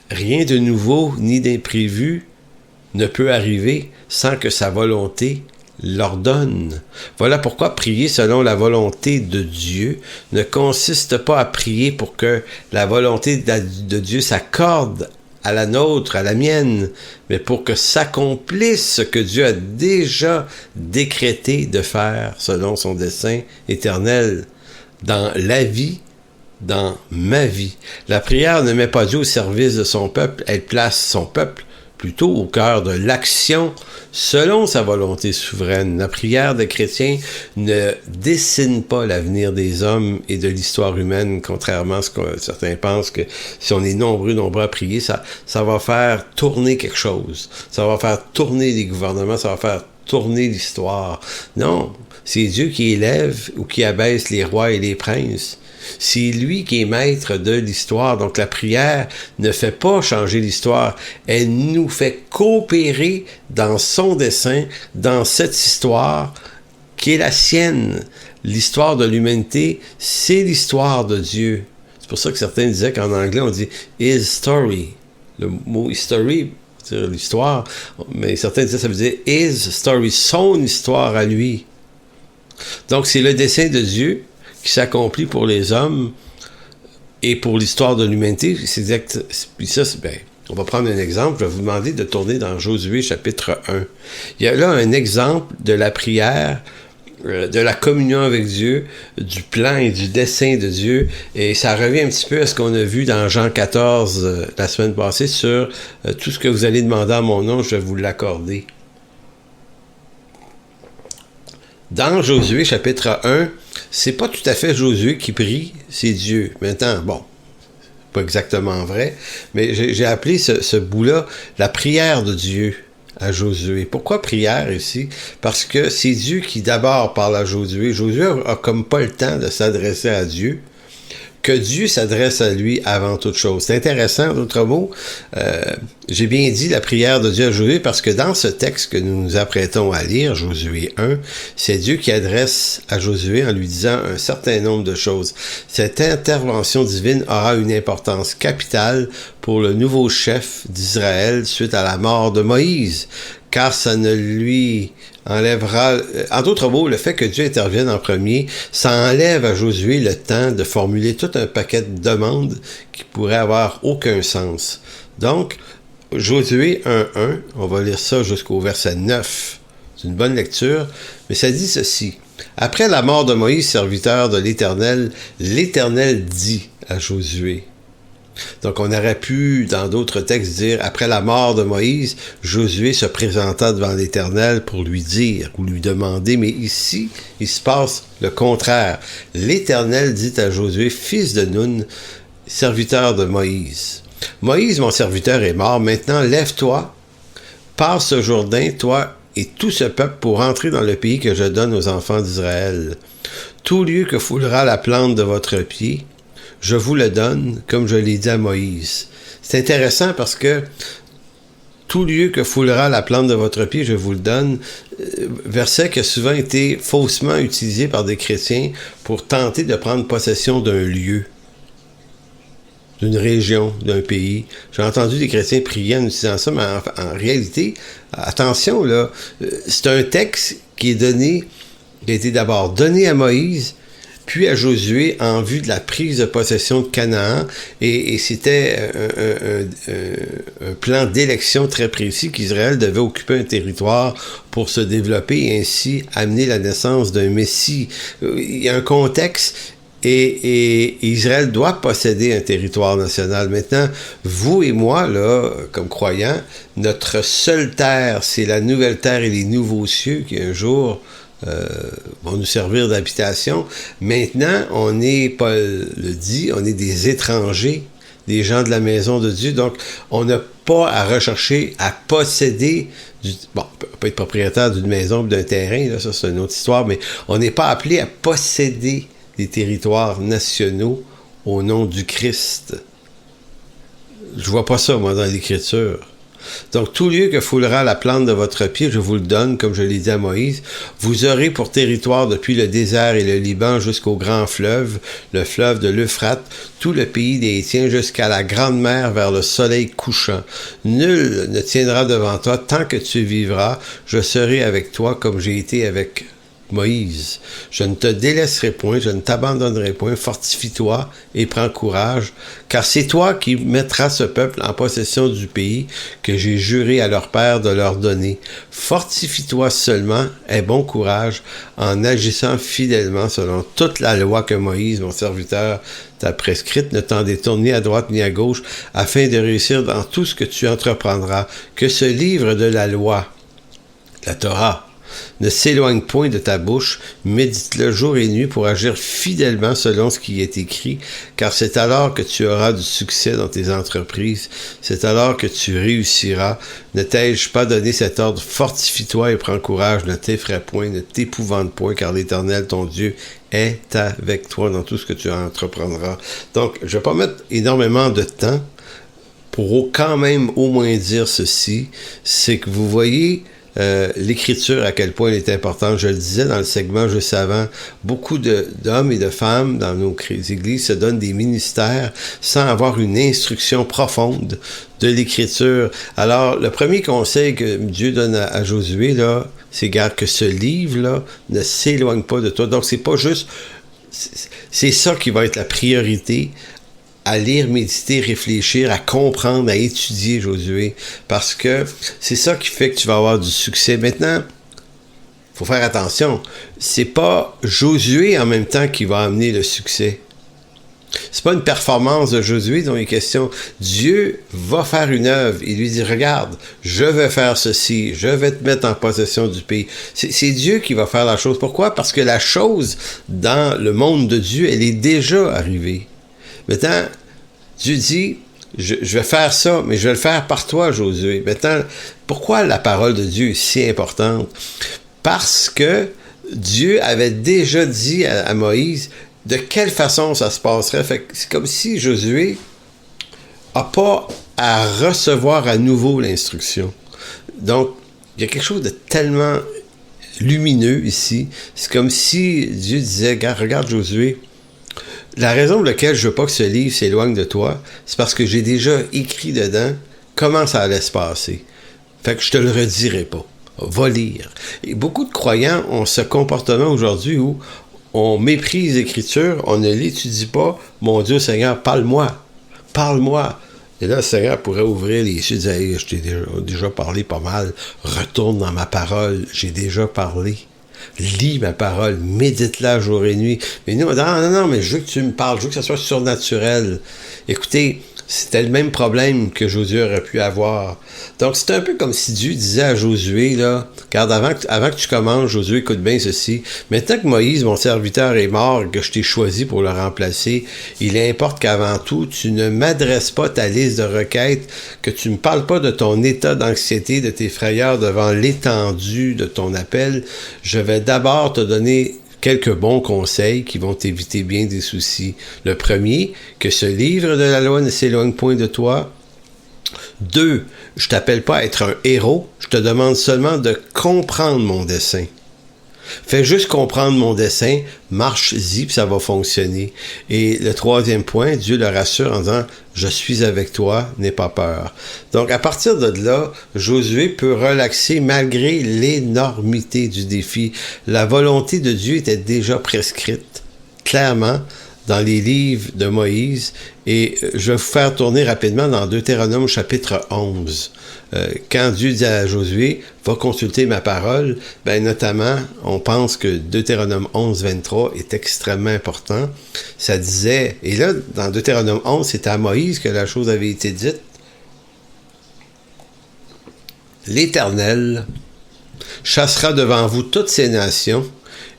rien de nouveau ni d'imprévu ne peut arriver sans que sa volonté l'ordonne. Voilà pourquoi prier selon la volonté de Dieu ne consiste pas à prier pour que la volonté de Dieu s'accorde à la nôtre, à la mienne, mais pour que s'accomplisse ce que Dieu a déjà décrété de faire selon son dessein éternel dans la vie, dans ma vie. La prière ne met pas Dieu au service de son peuple, elle place son peuple plutôt au cœur de l'action selon sa volonté souveraine. La prière des chrétiens ne dessine pas l'avenir des hommes et de l'histoire humaine, contrairement à ce que certains pensent que si on est nombreux à prier, ça va faire tourner quelque chose. Ça va faire tourner les gouvernements, ça va faire tourner l'histoire. Non, c'est Dieu qui élève ou qui abaisse les rois et les princes. C'est lui qui est maître de l'histoire. Donc la prière ne fait pas changer l'histoire. Elle nous fait coopérer dans son dessein, dans cette histoire qui est la sienne. L'histoire de l'humanité, c'est l'histoire de Dieu. C'est pour ça que certains disaient qu'en anglais, on dit « his story ». Le mot « history », c'est l'histoire, mais certains disaient ça veut dire « his story », son histoire à lui. Donc c'est le dessein de Dieu qui s'accomplit pour les hommes et pour l'histoire de l'humanité. Puis ça, on va prendre un exemple. Je vais vous demander de tourner dans Josué chapitre 1. Il y a là un exemple de la prière, de la communion avec Dieu, du plan et du dessein de Dieu. Et ça revient un petit peu à ce qu'on a vu dans Jean 14 la semaine passée sur tout ce que vous allez demander en mon nom, je vais vous l'accorder. Dans Josué chapitre 1, c'est pas tout à fait Josué qui prie, c'est Dieu. Maintenant, bon, pas exactement vrai, mais j'ai appelé ce bout-là la prière de Dieu à Josué. Pourquoi prière ici? Parce que c'est Dieu qui d'abord parle à Josué. Josué a comme pas le temps de s'adresser à Dieu, que Dieu s'adresse à lui avant toute chose. C'est intéressant, d'autres mots. J'ai bien dit la prière de Dieu à Josué parce que dans ce texte que nous nous apprêtons à lire, Josué 1, c'est Dieu qui adresse à Josué en lui disant un certain nombre de choses. Cette intervention divine aura une importance capitale pour le nouveau chef d'Israël suite à la mort de Moïse, car ça ne lui enlèvera... En d'autres mots, le fait que Dieu intervienne en premier, ça enlève à Josué le temps de formuler tout un paquet de demandes qui pourraient avoir aucun sens. Donc, Josué 1.1, on va lire ça jusqu'au verset 9. C'est une bonne lecture, mais ça dit ceci. Après la mort de Moïse, serviteur de l'Éternel, l'Éternel dit à Josué. Donc, on aurait pu, dans d'autres textes, dire, après la mort de Moïse, Josué se présenta devant l'Éternel pour lui dire ou lui demander, mais ici, il se passe le contraire. L'Éternel dit à Josué, fils de Nun, serviteur de Moïse. Moïse, mon serviteur, est mort. Maintenant, lève-toi, passe ce Jourdain, toi et tout ce peuple, pour entrer dans le pays que je donne aux enfants d'Israël. Tout lieu que foulera la plante de votre pied, je vous le donne, comme je l'ai dit à Moïse. C'est intéressant parce que tout lieu que foulera la plante de votre pied, je vous le donne. Verset qui a souvent été faussement utilisé par des chrétiens pour tenter de prendre possession d'un lieu. d'une région, d'un pays. J'ai entendu des chrétiens prier en utilisant ça, mais en réalité, attention, là, c'est un texte qui a été d'abord donné à Moïse, puis à Josué en vue de la prise de possession de Canaan, et c'était un plan d'élection très précis qu'Israël devait occuper un territoire pour se développer et ainsi amener la naissance d'un Messie. Il y a un contexte, et Israël doit posséder un territoire national. Maintenant, vous et moi, là, comme croyants, notre seule terre, c'est la nouvelle terre et les nouveaux cieux qui un jour vont nous servir d'habitation. Maintenant, Paul le dit, on est des étrangers, des gens de la maison de Dieu, donc on n'a pas à rechercher à posséder on peut pas être propriétaire d'une maison ou d'un terrain, là, ça c'est une autre histoire, mais on n'est pas appelé à posséder des territoires nationaux au nom du Christ. Je vois pas ça, moi, dans l'Écriture. Donc, tout lieu que foulera la plante de votre pied, je vous le donne, comme je l'ai dit à Moïse. Vous aurez pour territoire depuis le désert et le Liban jusqu'au grand fleuve, le fleuve de l'Euphrate, tout le pays des Hétiens jusqu'à la grande mer vers le soleil couchant. Nul ne tiendra devant toi tant que tu vivras. Je serai avec toi comme j'ai été avec Moïse. Je ne te délaisserai point, je ne t'abandonnerai point, fortifie-toi et prends courage, car c'est toi qui mettras ce peuple en possession du pays que j'ai juré à leur père de leur donner. Fortifie-toi seulement, aie bon courage, en agissant fidèlement selon toute la loi que Moïse, mon serviteur, t'a prescrite. Ne t'en détourne ni à droite ni à gauche, afin de réussir dans tout ce que tu entreprendras. Que ce livre de la loi, la Torah, ne s'éloigne point de ta bouche, médite-le jour et nuit pour agir fidèlement selon ce qui est écrit, car c'est alors que tu auras du succès dans tes entreprises, c'est alors que tu réussiras. Ne t'ai-je pas donné cet ordre? Fortifie-toi et prends courage, ne t'effraie point, ne t'épouvante point, car l'Éternel, ton Dieu, est avec toi dans tout ce que tu entreprendras. Donc, je ne vais pas mettre énormément de temps pour quand même au moins dire ceci, c'est que vous voyez l'Écriture, à quel point elle est importante. Je le disais dans le segment juste avant, beaucoup d'hommes et de femmes dans nos églises se donnent des ministères sans avoir une instruction profonde de l'Écriture. Alors, le premier conseil que Dieu donne à Josué, là, c'est garde que ce livre-là ne s'éloigne pas de toi. Donc, c'est pas juste... C'est ça qui va être la priorité, à lire, méditer, réfléchir, à comprendre, à étudier Josué, parce que c'est ça qui fait que tu vas avoir du succès. Maintenant, il faut faire attention, c'est pas Josué en même temps qui va amener le succès. C'est pas une performance de Josué dont il est question. Dieu va faire une œuvre. Il lui dit, regarde, je vais faire ceci, je vais te mettre en possession du pays. C'est Dieu qui va faire la chose. Pourquoi? Parce que la chose dans le monde de Dieu, elle est déjà arrivée. Maintenant, Dieu dit, je vais faire ça, mais je vais le faire par toi, Josué. Maintenant, pourquoi la parole de Dieu est si importante? Parce que Dieu avait déjà dit à Moïse de quelle façon ça se passerait. Fait que c'est comme si Josué n'a pas à recevoir à nouveau l'instruction. Donc, il y a quelque chose de tellement lumineux ici. C'est comme si Dieu disait, regarde Josué, la raison pour laquelle je veux pas que ce livre s'éloigne de toi, c'est parce que j'ai déjà écrit dedans comment ça allait se passer. Fait que je te le redirai pas. Va lire. Et beaucoup de croyants ont ce comportement aujourd'hui où on méprise l'Écriture, on ne l'étudie pas. Mon Dieu, Seigneur, parle-moi. Parle-moi. Et là, le Seigneur pourrait ouvrir les yeux et dire, hey, je t'ai déjà parlé pas mal. Retourne dans ma parole. J'ai déjà parlé. Lis ma parole, médite-la jour et nuit. Mais nous, on dit, non, mais je veux que tu me parles, je veux que ça soit surnaturel. Écoutez, c'était le même problème que Josué aurait pu avoir. Donc, c'est un peu comme si Dieu disait à Josué, là, regarde, avant que tu commences, Josué, écoute bien ceci. Maintenant que Moïse, mon serviteur, est mort et que je t'ai choisi pour le remplacer, il importe qu'avant tout, tu ne m'adresses pas ta liste de requêtes, que tu ne me parles pas de ton état d'anxiété, de tes frayeurs devant l'étendue de ton appel. Je vais d'abord te donner quelques bons conseils qui vont t'éviter bien des soucis. Le premier, que ce livre de la loi ne s'éloigne point de toi. 2, je t'appelle pas à être un héros, je te demande seulement de comprendre mon dessein. Fais juste comprendre mon dessein, marche-y, puis ça va fonctionner. Et le troisième point, Dieu le rassure en disant, je suis avec toi, n'aie pas peur. Donc, à partir de là, Josué peut relaxer malgré l'énormité du défi. La volonté de Dieu était déjà prescrite, clairement, dans les livres de Moïse, et je vais vous faire tourner rapidement dans Deutéronome chapitre 11. Quand Dieu dit à Josué, va consulter ma parole, ben notamment, on pense que Deutéronome 11, 23 est extrêmement important. Ça disait, et là, dans Deutéronome 11, c'était à Moïse que la chose avait été dite. L'Éternel chassera devant vous toutes ces nations,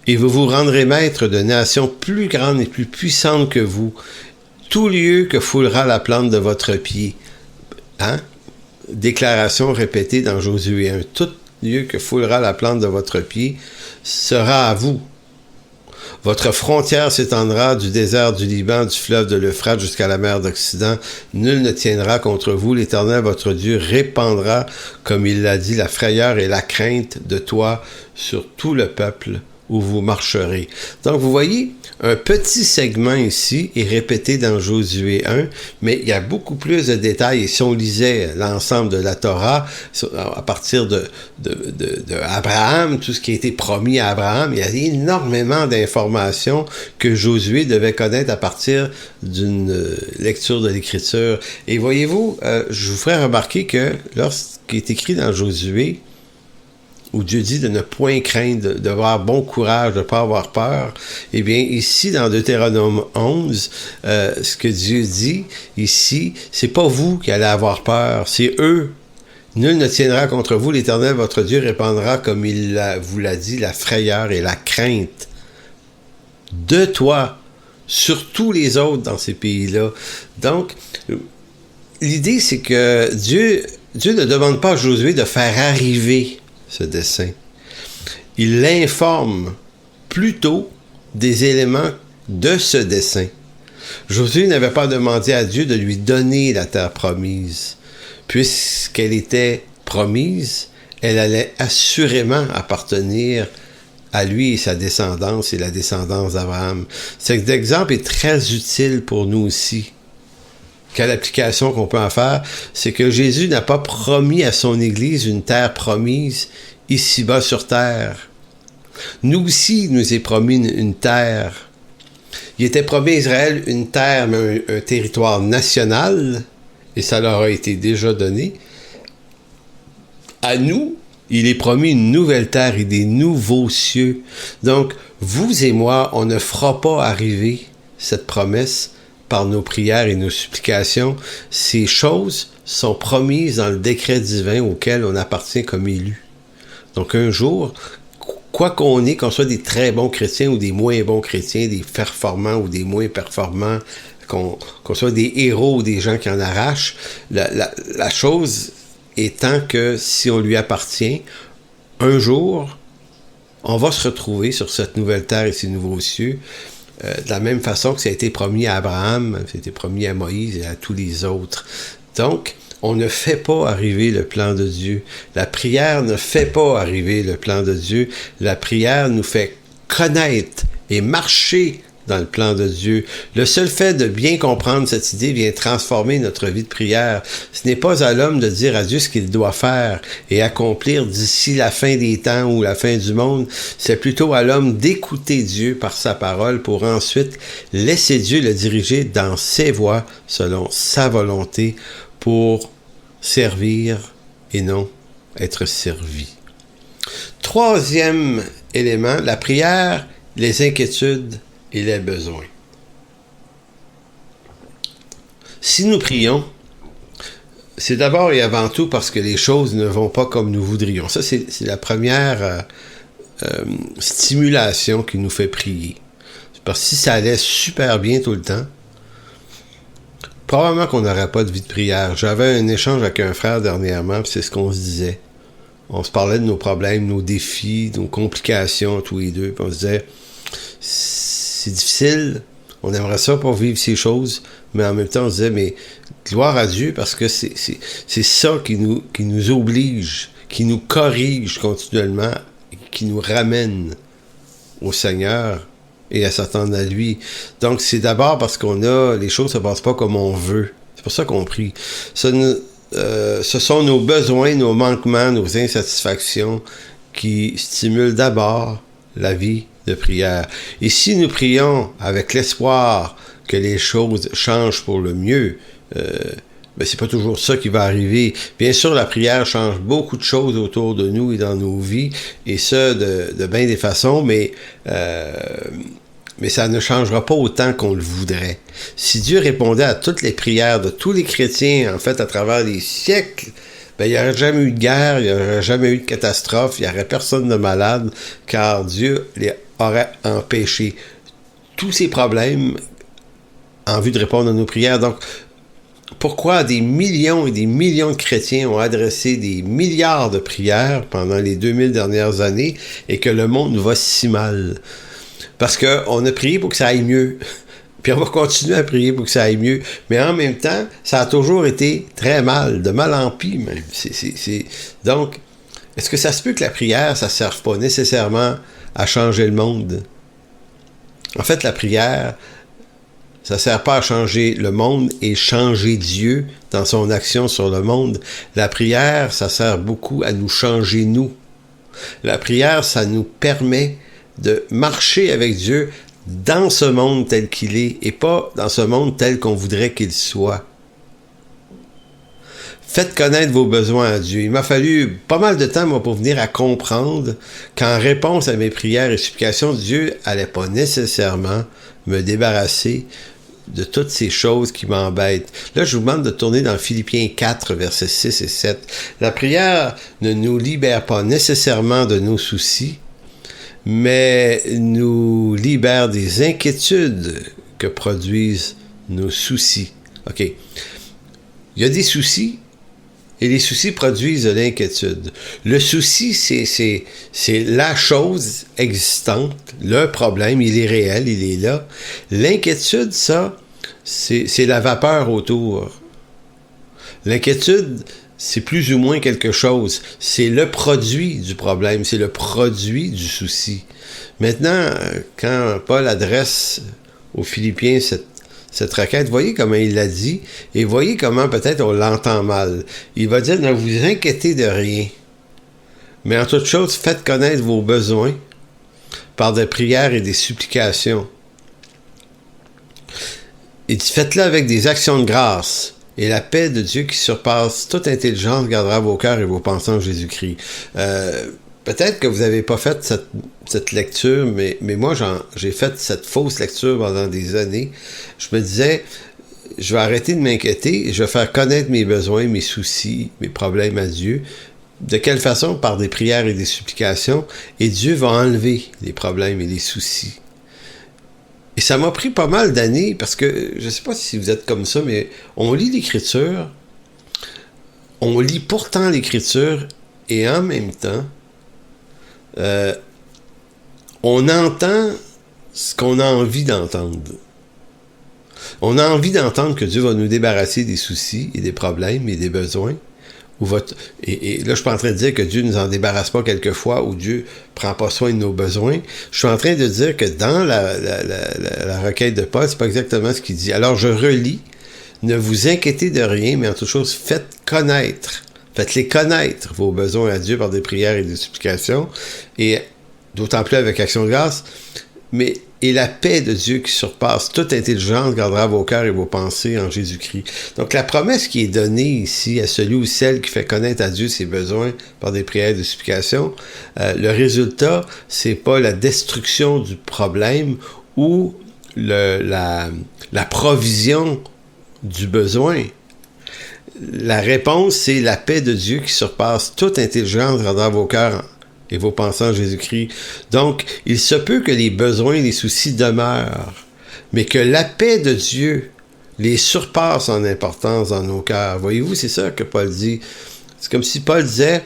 et vous vous rendrez maître de nations plus grandes et plus puissantes que vous, tout lieu que foulera la plante de votre pied. Hein? Déclaration répétée dans Josué 1. Tout lieu que foulera la plante de votre pied sera à vous. Votre frontière s'étendra du désert du Liban, du fleuve de l'Euphrate jusqu'à la mer d'Occident. Nul ne tiendra contre vous. L'Éternel, votre Dieu, répandra, comme il l'a dit, la frayeur et la crainte de toi sur tout le peuple où vous marcherez. Donc, vous voyez, un petit segment ici est répété dans Josué 1, mais il y a beaucoup plus de détails. Et si on lisait l'ensemble de la Torah, à partir de Abraham, tout ce qui a été promis à Abraham, il y a énormément d'informations que Josué devait connaître à partir d'une lecture de l'Écriture. Et voyez-vous, je vous ferai remarquer que lorsqu'il est écrit dans Josué, où Dieu dit de ne point craindre, d'avoir bon courage, de ne pas avoir peur, eh bien, ici, dans Deutéronome 11, ce que Dieu dit, ici, c'est pas vous qui allez avoir peur, c'est eux. Nul ne tiendra contre vous, l'Éternel, votre Dieu, répandra, comme il vous l'a dit, la frayeur et la crainte de toi, sur tous les autres dans ces pays-là. Donc, l'idée, c'est que Dieu ne demande pas à Josué de faire arriver ce dessein. Il l'informe plutôt des éléments de ce dessein. Josué n'avait pas demandé à Dieu de lui donner la terre promise. Puisqu'elle était promise, elle allait assurément appartenir à lui et sa descendance et la descendance d'Abraham. Cet exemple est très utile pour nous aussi. Quelle application qu'on peut en faire, c'est que Jésus n'a pas promis à son Église une terre promise ici-bas sur terre. Nous aussi, il nous est promis une terre. Il était promis à Israël une terre, mais un territoire national, et ça leur a été déjà donné. À nous, il est promis une nouvelle terre et des nouveaux cieux. Donc, vous et moi, on ne fera pas arriver cette promesse par nos prières et nos supplications. Ces choses sont promises dans le décret divin auquel on appartient comme élu. Donc un jour, quoi qu'on ait, qu'on soit des très bons chrétiens ou des moins bons chrétiens, des performants ou des moins performants, qu'on soit des héros ou des gens qui en arrachent, la chose étant que si on lui appartient, un jour, on va se retrouver sur cette nouvelle terre et ces nouveaux cieux, de la même façon que ça a été promis à Abraham, ça a été promis à Moïse et à tous les autres. Donc, on ne fait pas arriver le plan de Dieu. La prière ne fait pas arriver le plan de Dieu. La prière nous fait connaître et marcher dans le plan de Dieu. Le seul fait de bien comprendre cette idée vient transformer notre vie de prière. Ce n'est pas à l'homme de dire à Dieu ce qu'il doit faire et accomplir d'ici la fin des temps ou la fin du monde. C'est plutôt à l'homme d'écouter Dieu par sa parole pour ensuite laisser Dieu le diriger dans ses voies selon sa volonté pour servir et non être servi. Troisième élément, la prière, les inquiétudes et les besoins. Si nous prions, c'est d'abord et avant tout parce que les choses ne vont pas comme nous voudrions. Ça, c'est la première stimulation qui nous fait prier. Parce que si ça allait super bien tout le temps, probablement qu'on n'aurait pas de vie de prière. J'avais un échange avec un frère dernièrement, puis c'est ce qu'on se disait. On se parlait de nos problèmes, nos défis, nos complications, tous les deux, puis on se disait, c'est difficile, on aimerait ça pour vivre ces choses, mais en même temps, on se disait, mais gloire à Dieu, parce que c'est ça qui nous oblige, qui nous corrige continuellement, qui nous ramène au Seigneur et à s'attendre à lui. Donc, c'est d'abord parce les choses ne se passent pas comme on veut. C'est pour ça qu'on prie. Ce sont nos besoins, nos manquements, nos insatisfactions qui stimulent d'abord la vie de prière. Et si nous prions avec l'espoir que les choses changent pour le mieux, c'est pas toujours ça qui va arriver. Bien sûr, la prière change beaucoup de choses autour de nous et dans nos vies, et ça de bien des façons, mais ça ne changera pas autant qu'on le voudrait. Si Dieu répondait à toutes les prières de tous les chrétiens, en fait, à travers les siècles, il n'y aurait jamais eu de guerre, il n'y aurait jamais eu de catastrophe, il n'y aurait personne de malade, car Dieu les aurait empêché tous ces problèmes en vue de répondre à nos prières. Donc, pourquoi des millions et des millions de chrétiens ont adressé des milliards de prières pendant les 2000 dernières années et que le monde va si mal? Parce qu'on a prié pour que ça aille mieux. Puis on va continuer à prier pour que ça aille mieux. Mais en même temps, ça a toujours été très mal, de mal en pis même. Donc, est-ce que ça se peut que la prière, ça ne serve pas nécessairement à changer le monde? En fait, la prière, ça ne sert pas à changer le monde et changer Dieu dans son action sur le monde. La prière, ça sert beaucoup à nous changer nous. La prière, ça nous permet de marcher avec Dieu dans ce monde tel qu'il est et pas dans ce monde tel qu'on voudrait qu'il soit. Faites connaître vos besoins à Dieu. Il m'a fallu pas mal de temps, moi, pour venir à comprendre qu'en réponse à mes prières et supplications, Dieu allait pas nécessairement me débarrasser de toutes ces choses qui m'embêtent. Là, je vous demande de tourner dans Philippiens 4, versets 6 et 7. La prière ne nous libère pas nécessairement de nos soucis, mais nous libère des inquiétudes que produisent nos soucis. OK. Il y a des soucis, et les soucis produisent de l'inquiétude. Le souci, c'est la chose existante, le problème, il est réel, il est là. L'inquiétude, ça, c'est la vapeur autour. L'inquiétude, c'est plus ou moins quelque chose. C'est le produit du problème, c'est le produit du souci. Maintenant, quand Paul adresse aux Philippiens cette requête, voyez comment il l'a dit, et voyez comment peut-être on l'entend mal. Il va dire, ne vous inquiétez de rien, mais en toute chose, faites connaître vos besoins par des prières et des supplications. Il dit, faites-le avec des actions de grâce. Et la paix de Dieu qui surpasse toute intelligence gardera vos cœurs et vos pensées en Jésus-Christ. Peut-être que vous n'avez pas fait cette lecture, mais moi, j'ai fait cette fausse lecture pendant des années. Je me disais, je vais arrêter de m'inquiéter, je vais faire connaître mes besoins, mes soucis, mes problèmes à Dieu. De quelle façon? Par des prières et des supplications. Et Dieu va enlever les problèmes et les soucis. Et ça m'a pris pas mal d'années, parce que, je ne sais pas si vous êtes comme ça, mais on lit l'Écriture, on lit pourtant l'Écriture, et en même temps, on entend ce qu'on a envie d'entendre. On a envie d'entendre que Dieu va nous débarrasser des soucis et des problèmes et des besoins. Et là, je suis pas en train de dire que Dieu ne nous en débarrasse pas quelquefois ou Dieu prend pas soin de nos besoins. Je suis en train de dire que dans la requête de Paul, c'est pas exactement ce qu'il dit. Alors, je relis. Ne vous inquiétez de rien, mais en toute chose, faites-les connaître vos besoins à Dieu par des prières et des supplications, et d'autant plus avec action de grâce. Et la paix de Dieu qui surpasse toute intelligence gardera vos cœurs et vos pensées en Jésus-Christ. Donc la promesse qui est donnée ici à celui ou celle qui fait connaître à Dieu ses besoins par des prières et des supplications, le résultat, c'est pas la destruction du problème ou la provision du besoin. La réponse, c'est la paix de Dieu qui surpasse toute intelligence gardera vos cœurs et vos pensées en Jésus-Christ. Donc, il se peut que les besoins et les soucis demeurent, mais que la paix de Dieu les surpasse en importance dans nos cœurs. Voyez-vous, c'est ça que Paul dit. C'est comme si Paul disait,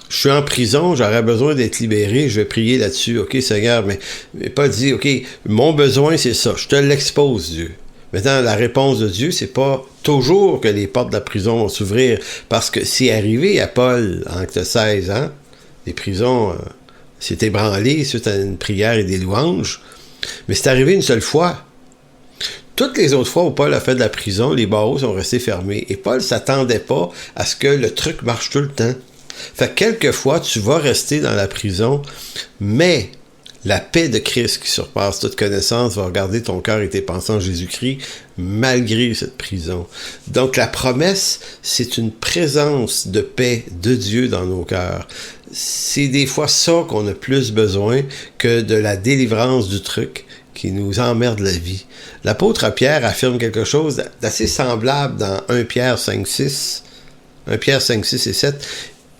je suis en prison, j'aurais besoin d'être libéré, je vais prier là-dessus. OK, Seigneur, mais Paul dit, OK, mon besoin, c'est ça, je te l'expose, Dieu. Maintenant, la réponse de Dieu, c'est pas toujours que les portes de la prison vont s'ouvrir, parce que c'est arrivé à Paul en Actes 16, hein? Les prisons s'est ébranlé suite à une prière et des louanges, mais c'est arrivé une seule fois. Toutes les autres fois où Paul a fait de la prison, les barreaux sont restés fermés. Et Paul s'attendait pas à ce que le truc marche tout le temps. Fait que quelquefois, tu vas rester dans la prison, mais la paix de Christ qui surpasse toute connaissance va regarder ton cœur et tes pensées en Jésus-Christ malgré cette prison. Donc la promesse, c'est une présence de paix de Dieu dans nos cœurs. C'est des fois ça qu'on a plus besoin que de la délivrance du truc qui nous emmerde la vie. L'apôtre Pierre affirme quelque chose d'assez semblable dans 1 Pierre 5, 6. 1 Pierre 5, 6 et 7.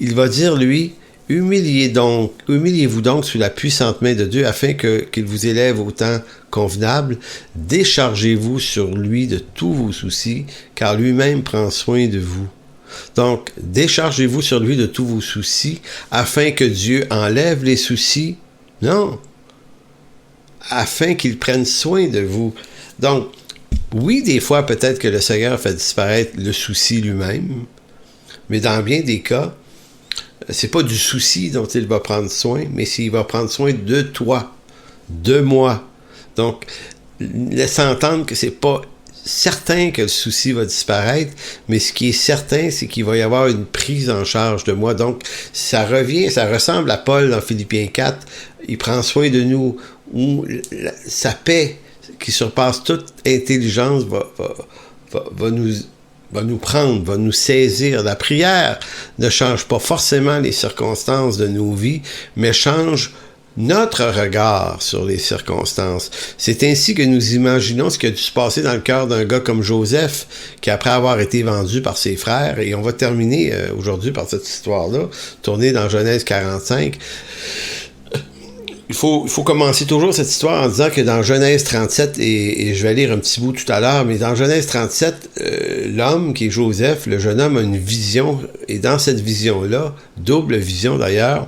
Il va dire, lui, humiliez-vous donc sous la puissante main de Dieu afin qu'il vous élève au temps convenable. Déchargez-vous sur lui de tous vos soucis, car lui-même prend soin de vous. Donc, déchargez-vous sur lui de tous vos soucis afin que Dieu enlève les soucis. Non. Afin qu'il prenne soin de vous. Donc, oui, des fois, peut-être que le Seigneur fait disparaître le souci lui-même, mais dans bien des cas, c'est pas du souci dont il va prendre soin, mais s'il va prendre soin de toi, de moi. Donc, laisse entendre que c'est pas certain que le souci va disparaître, mais ce qui est certain, c'est qu'il va y avoir une prise en charge de moi. Donc, ça ressemble à Paul dans Philippiens 4. Il prend soin de nous, où sa paix qui surpasse toute intelligence va nous prendre, va nous saisir. La prière ne change pas forcément les circonstances de nos vies, mais change notre regard sur les circonstances. C'est ainsi que nous imaginons ce qui a dû se passer dans le cœur d'un gars comme Joseph, qui après avoir été vendu par ses frères, et on va terminer aujourd'hui par cette histoire-là, tournée dans Genèse 45. Il faut commencer toujours cette histoire en disant que dans Genèse 37, et je vais lire un petit bout tout à l'heure, mais dans Genèse 37, l'homme qui est Joseph, le jeune homme a une vision, et dans cette vision-là, double vision d'ailleurs,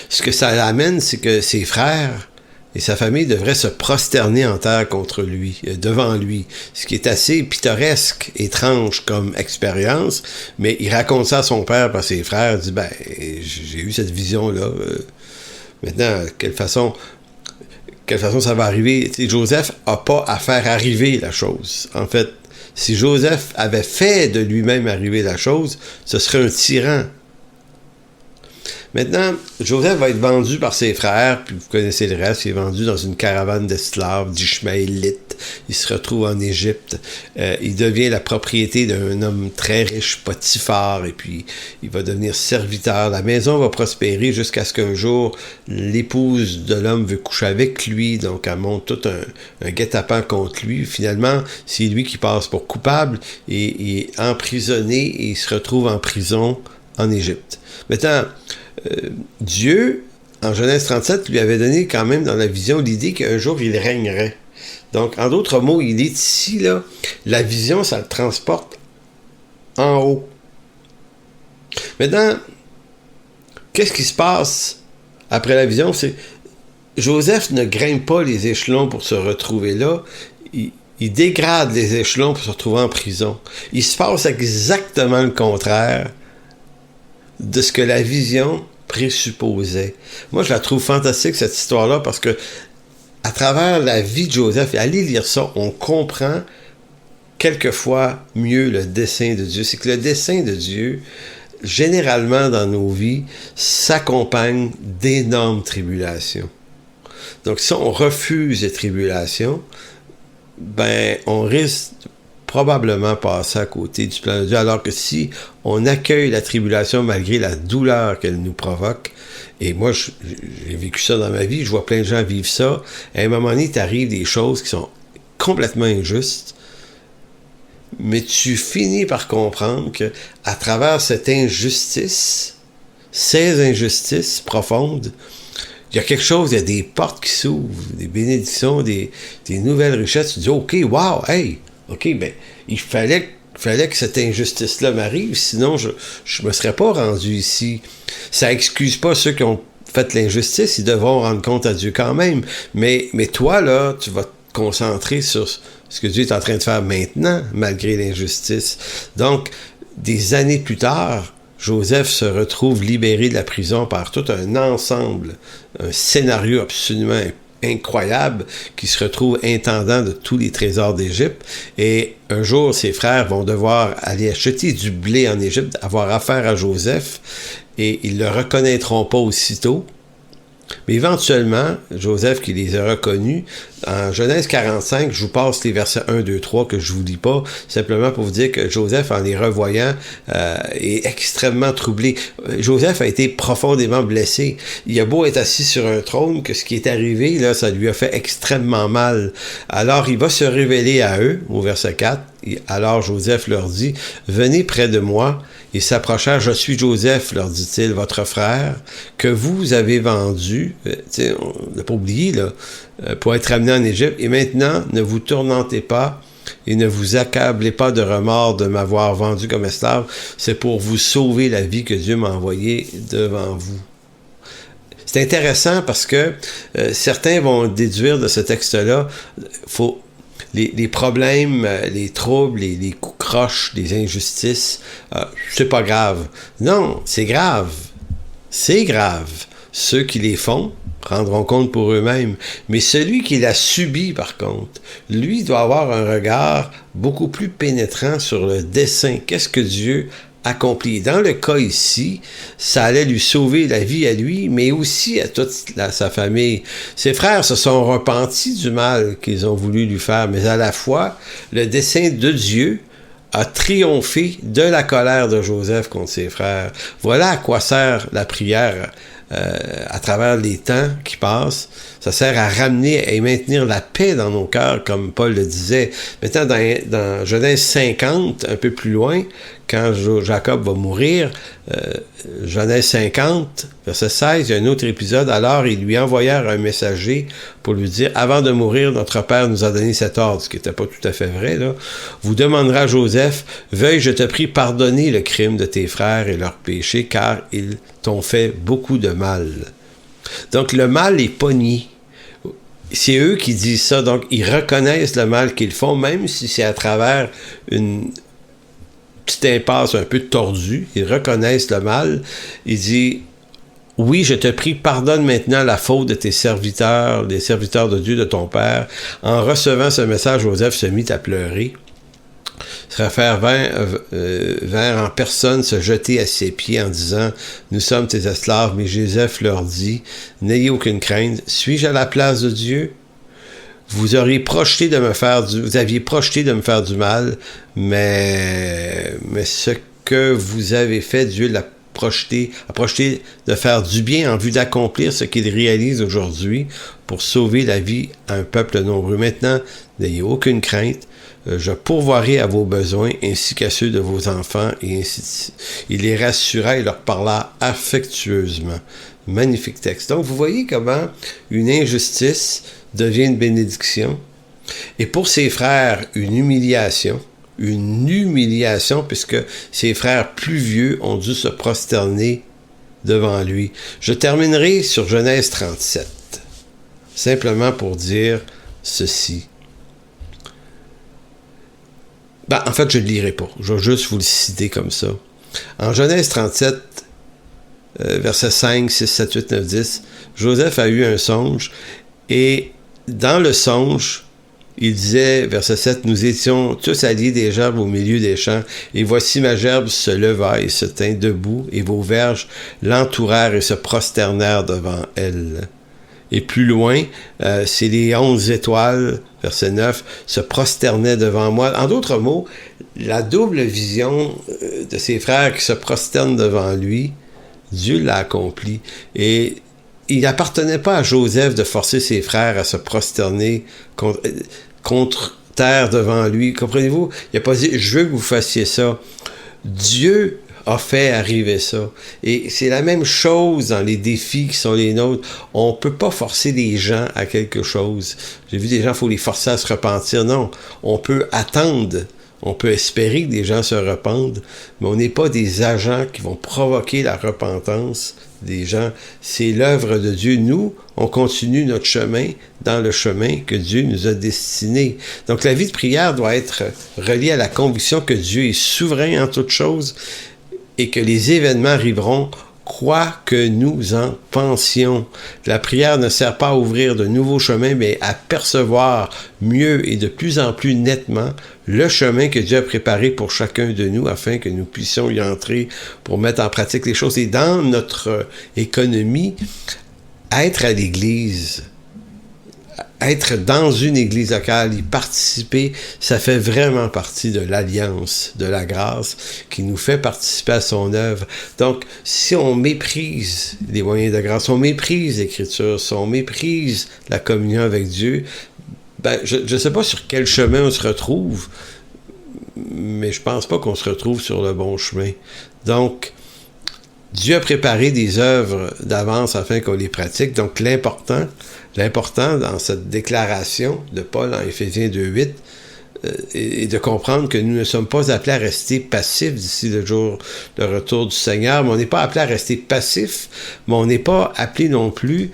ce que ça amène, c'est que ses frères et sa famille devraient se prosterner en terre contre lui, devant lui, ce qui est assez pittoresque, étrange comme expérience, mais il raconte ça à son père par ses frères, il dit, j'ai eu cette vision-là, maintenant, quelle façon ça va arriver? T'sais, Joseph n'a pas à faire arriver la chose. En fait, si Joseph avait fait de lui-même arriver la chose, ce serait un tyran. Maintenant, Joseph va être vendu par ses frères, puis vous connaissez le reste, il est vendu dans une caravane d'esclaves, d'Ishmaélites. Il se retrouve en Égypte. Il devient la propriété d'un homme très riche, Potiphar, et puis il va devenir serviteur. La maison va prospérer jusqu'à ce qu'un jour, l'épouse de l'homme veut coucher avec lui, donc elle monte tout un guet-apens contre lui. Finalement, c'est lui qui passe pour coupable et est emprisonné et il se retrouve en prison en Égypte. Maintenant, Dieu, en Genèse 37, lui avait donné quand même dans la vision l'idée qu'un jour il régnerait. Donc, en d'autres mots, il est ici, là, la vision, ça le transporte en haut. Maintenant, qu'est-ce qui se passe après la vision? C'est Joseph ne grimpe pas les échelons pour se retrouver là. Il dégrade les échelons pour se retrouver en prison. Il se passe exactement le contraire de ce que la vision présupposait. Moi, je la trouve fantastique, cette histoire-là, parce que à travers la vie de Joseph, et allez lire ça, on comprend quelquefois mieux le dessein de Dieu. C'est que le dessein de Dieu, généralement dans nos vies, s'accompagne d'énormes tribulations. Donc, si on refuse les tribulations, on risque probablement passer à côté du plan de Dieu, alors que si on accueille la tribulation malgré la douleur qu'elle nous provoque, et moi, j'ai vécu ça dans ma vie, je vois plein de gens vivre ça, à un moment donné, t'arrives des choses qui sont complètement injustes, mais tu finis par comprendre que à travers cette injustice, ces injustices profondes, il y a quelque chose, il y a des portes qui s'ouvrent, des bénédictions, des nouvelles richesses. Tu dis, OK, wow, hey, OK, il fallait que cette injustice-là m'arrive, sinon je me serais pas rendu ici. Ça excuse pas ceux qui ont fait l'injustice, ils devront rendre compte à Dieu quand même. Mais toi, là, tu vas te concentrer sur ce que Dieu est en train de faire maintenant, malgré l'injustice. Donc, des années plus tard, Joseph se retrouve libéré de la prison par tout un ensemble, un scénario absolument incroyable, qui se retrouve intendant de tous les trésors d'Égypte. Et un jour, ses frères vont devoir aller acheter du blé en Égypte, avoir affaire à Joseph, et ils ne le reconnaîtront pas aussitôt. Mais éventuellement, Joseph, qui les a reconnus, en Genèse 45, je vous passe les versets 1, 2, 3 que je vous lis pas, simplement pour vous dire que Joseph, en les revoyant, est extrêmement troublé. Joseph a été profondément blessé. Il a beau être assis sur un trône, que ce qui est arrivé, là, ça lui a fait extrêmement mal. Alors, il va se révéler à eux, au verset 4. Alors Joseph leur dit, « Venez près de moi. » Ils s'approchèrent, « Je suis Joseph, leur dit-il, votre frère, que vous avez vendu. » On n'a pas oublié, là, pour être amené en Égypte. « Et maintenant, ne vous tourmentez pas et ne vous accablez pas de remords de m'avoir vendu comme esclave. C'est pour vous sauver la vie que Dieu m'a envoyé devant vous. » C'est intéressant parce que certains vont déduire de ce texte-là, les problèmes, les troubles, les coups croches, les injustices, c'est pas grave. Non, c'est grave. C'est grave. Ceux qui les font rendront compte pour eux-mêmes. Mais celui qui l'a subi, par contre, lui doit avoir un regard beaucoup plus pénétrant sur le dessein. Qu'est-ce que Dieu accompli. Dans le cas ici, ça allait lui sauver la vie à lui, mais aussi à toute sa famille. Ses frères se sont repentis du mal qu'ils ont voulu lui faire, mais à la fois, le dessein de Dieu a triomphé de la colère de Joseph contre ses frères. Voilà à quoi sert la prière à travers les temps qui passent. Ça sert à ramener et maintenir la paix dans nos cœurs, comme Paul le disait. Maintenant, dans Genèse 50, un peu plus loin, quand Jacob va mourir, Genèse 50, verset 16, il y a un autre épisode. Alors, ils lui envoyèrent un messager pour lui dire, avant de mourir, notre père nous a donné cet ordre, ce qui n'était pas tout à fait vrai, là. Vous demandera Joseph, veuille, je te prie, pardonner le crime de tes frères et leurs péchés, car ils t'ont fait beaucoup de mal. Donc, le mal est pogné. C'est eux qui disent ça. Donc, ils reconnaissent le mal qu'ils font, même si c'est à travers une petite impasse un peu tordue. Ils reconnaissent le mal. Il dit, oui, je te prie, pardonne maintenant la faute de tes serviteurs, les serviteurs de Dieu, de ton père. En recevant ce message, Joseph se mit à pleurer. Ses frères vinrent en personne se jeter à ses pieds en disant, nous sommes tes esclaves, mais Joseph leur dit, n'ayez aucune crainte, suis-je à la place de Dieu? Vous aviez projeté de me faire du mal, mais ce que vous avez fait, Dieu l'a projeté de faire du bien en vue d'accomplir ce qu'il réalise aujourd'hui pour sauver la vie à un peuple nombreux. Maintenant, n'ayez aucune crainte. Je pourvoirai à vos besoins ainsi qu'à ceux de vos enfants, et ainsi de suite. Il les rassura et leur parla affectueusement. Magnifique texte. Donc, vous voyez comment une injustice devient une bénédiction. Et pour ses frères, une humiliation, puisque ses frères plus vieux ont dû se prosterner devant lui. Je terminerai sur Genèse 37, simplement pour dire ceci. En fait, je ne le lirai pas. Je vais juste vous le citer comme ça. En Genèse 37, versets 5, 6, 7, 8, 9, 10, Joseph a eu un songe, et dans le songe, il disait, verset 7, « Nous étions tous alliés des gerbes au milieu des champs, et voici ma gerbe se leva et se tint debout, et vos verges l'entourèrent et se prosternèrent devant elle. » Et plus loin, c'est les 11 étoiles, verset 9, se prosternaient devant moi. En d'autres mots, la double vision de ses frères qui se prosternent devant lui, Dieu l'a accompli. Et il n'appartenait pas à Joseph de forcer ses frères à se prosterner contre terre devant lui. Comprenez-vous? Il n'a pas dit, je veux que vous fassiez ça. Dieu a fait arriver ça. Et c'est la même chose dans les défis qui sont les nôtres. On ne peut pas forcer les gens à quelque chose. J'ai vu des gens, il faut les forcer à se repentir. Non, on peut attendre. On peut espérer que des gens se repentent, mais on n'est pas des agents qui vont provoquer la repentance des gens. C'est l'œuvre de Dieu. Nous, on continue notre chemin dans le chemin que Dieu nous a destiné. Donc, la vie de prière doit être reliée à la conviction que Dieu est souverain en toutes choses et que les événements arriveront quoi que nous en pensions. La prière ne sert pas à ouvrir de nouveaux chemins, mais à percevoir mieux et de plus en plus nettement le chemin que Dieu a préparé pour chacun de nous afin que nous puissions y entrer pour mettre en pratique les choses. Et dans notre économie, être à l'Église, être dans une église locale, y participer, ça fait vraiment partie de l'alliance de la grâce qui nous fait participer à son œuvre. Donc, si on méprise les moyens de grâce, on méprise l'Écriture, si on méprise la communion avec Dieu, ben, je ne sais pas sur quel chemin on se retrouve, mais je pense pas qu'on se retrouve sur le bon chemin. Donc, Dieu a préparé des œuvres d'avance afin qu'on les pratique. Donc, l'important dans cette déclaration de Paul en Éphésiens 2.8 est de comprendre que nous ne sommes pas appelés à rester passifs d'ici le retour du Seigneur, mais on n'est pas appelés à rester passifs, mais on n'est pas appelés non plus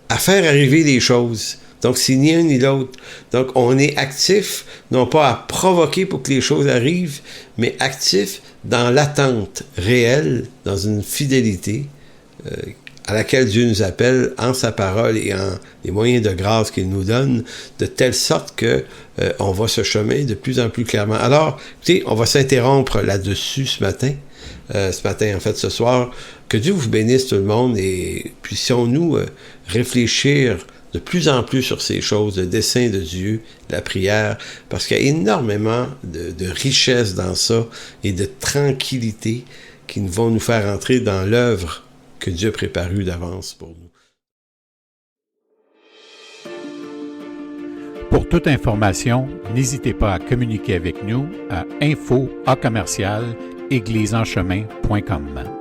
à faire arriver les choses. Donc, c'est ni un ni l'autre. Donc, on est actif, non pas à provoquer pour que les choses arrivent, mais actif dans l'attente réelle, dans une fidélité à laquelle Dieu nous appelle en sa parole et en les moyens de grâce qu'il nous donne, de telle sorte que on voit ce chemin de plus en plus clairement. Alors, écoutez, on va s'interrompre là-dessus ce matin, en fait, ce soir. Que Dieu vous bénisse tout le monde et puissions-nous réfléchir de plus en plus sur ces choses, le dessein de Dieu, la prière, parce qu'il y a énormément de richesse dans ça et de tranquillité qui vont nous faire entrer dans l'œuvre que Dieu a préparée d'avance pour nous. Pour toute information, n'hésitez pas à communiquer avec nous à info@église-en-chemin.com.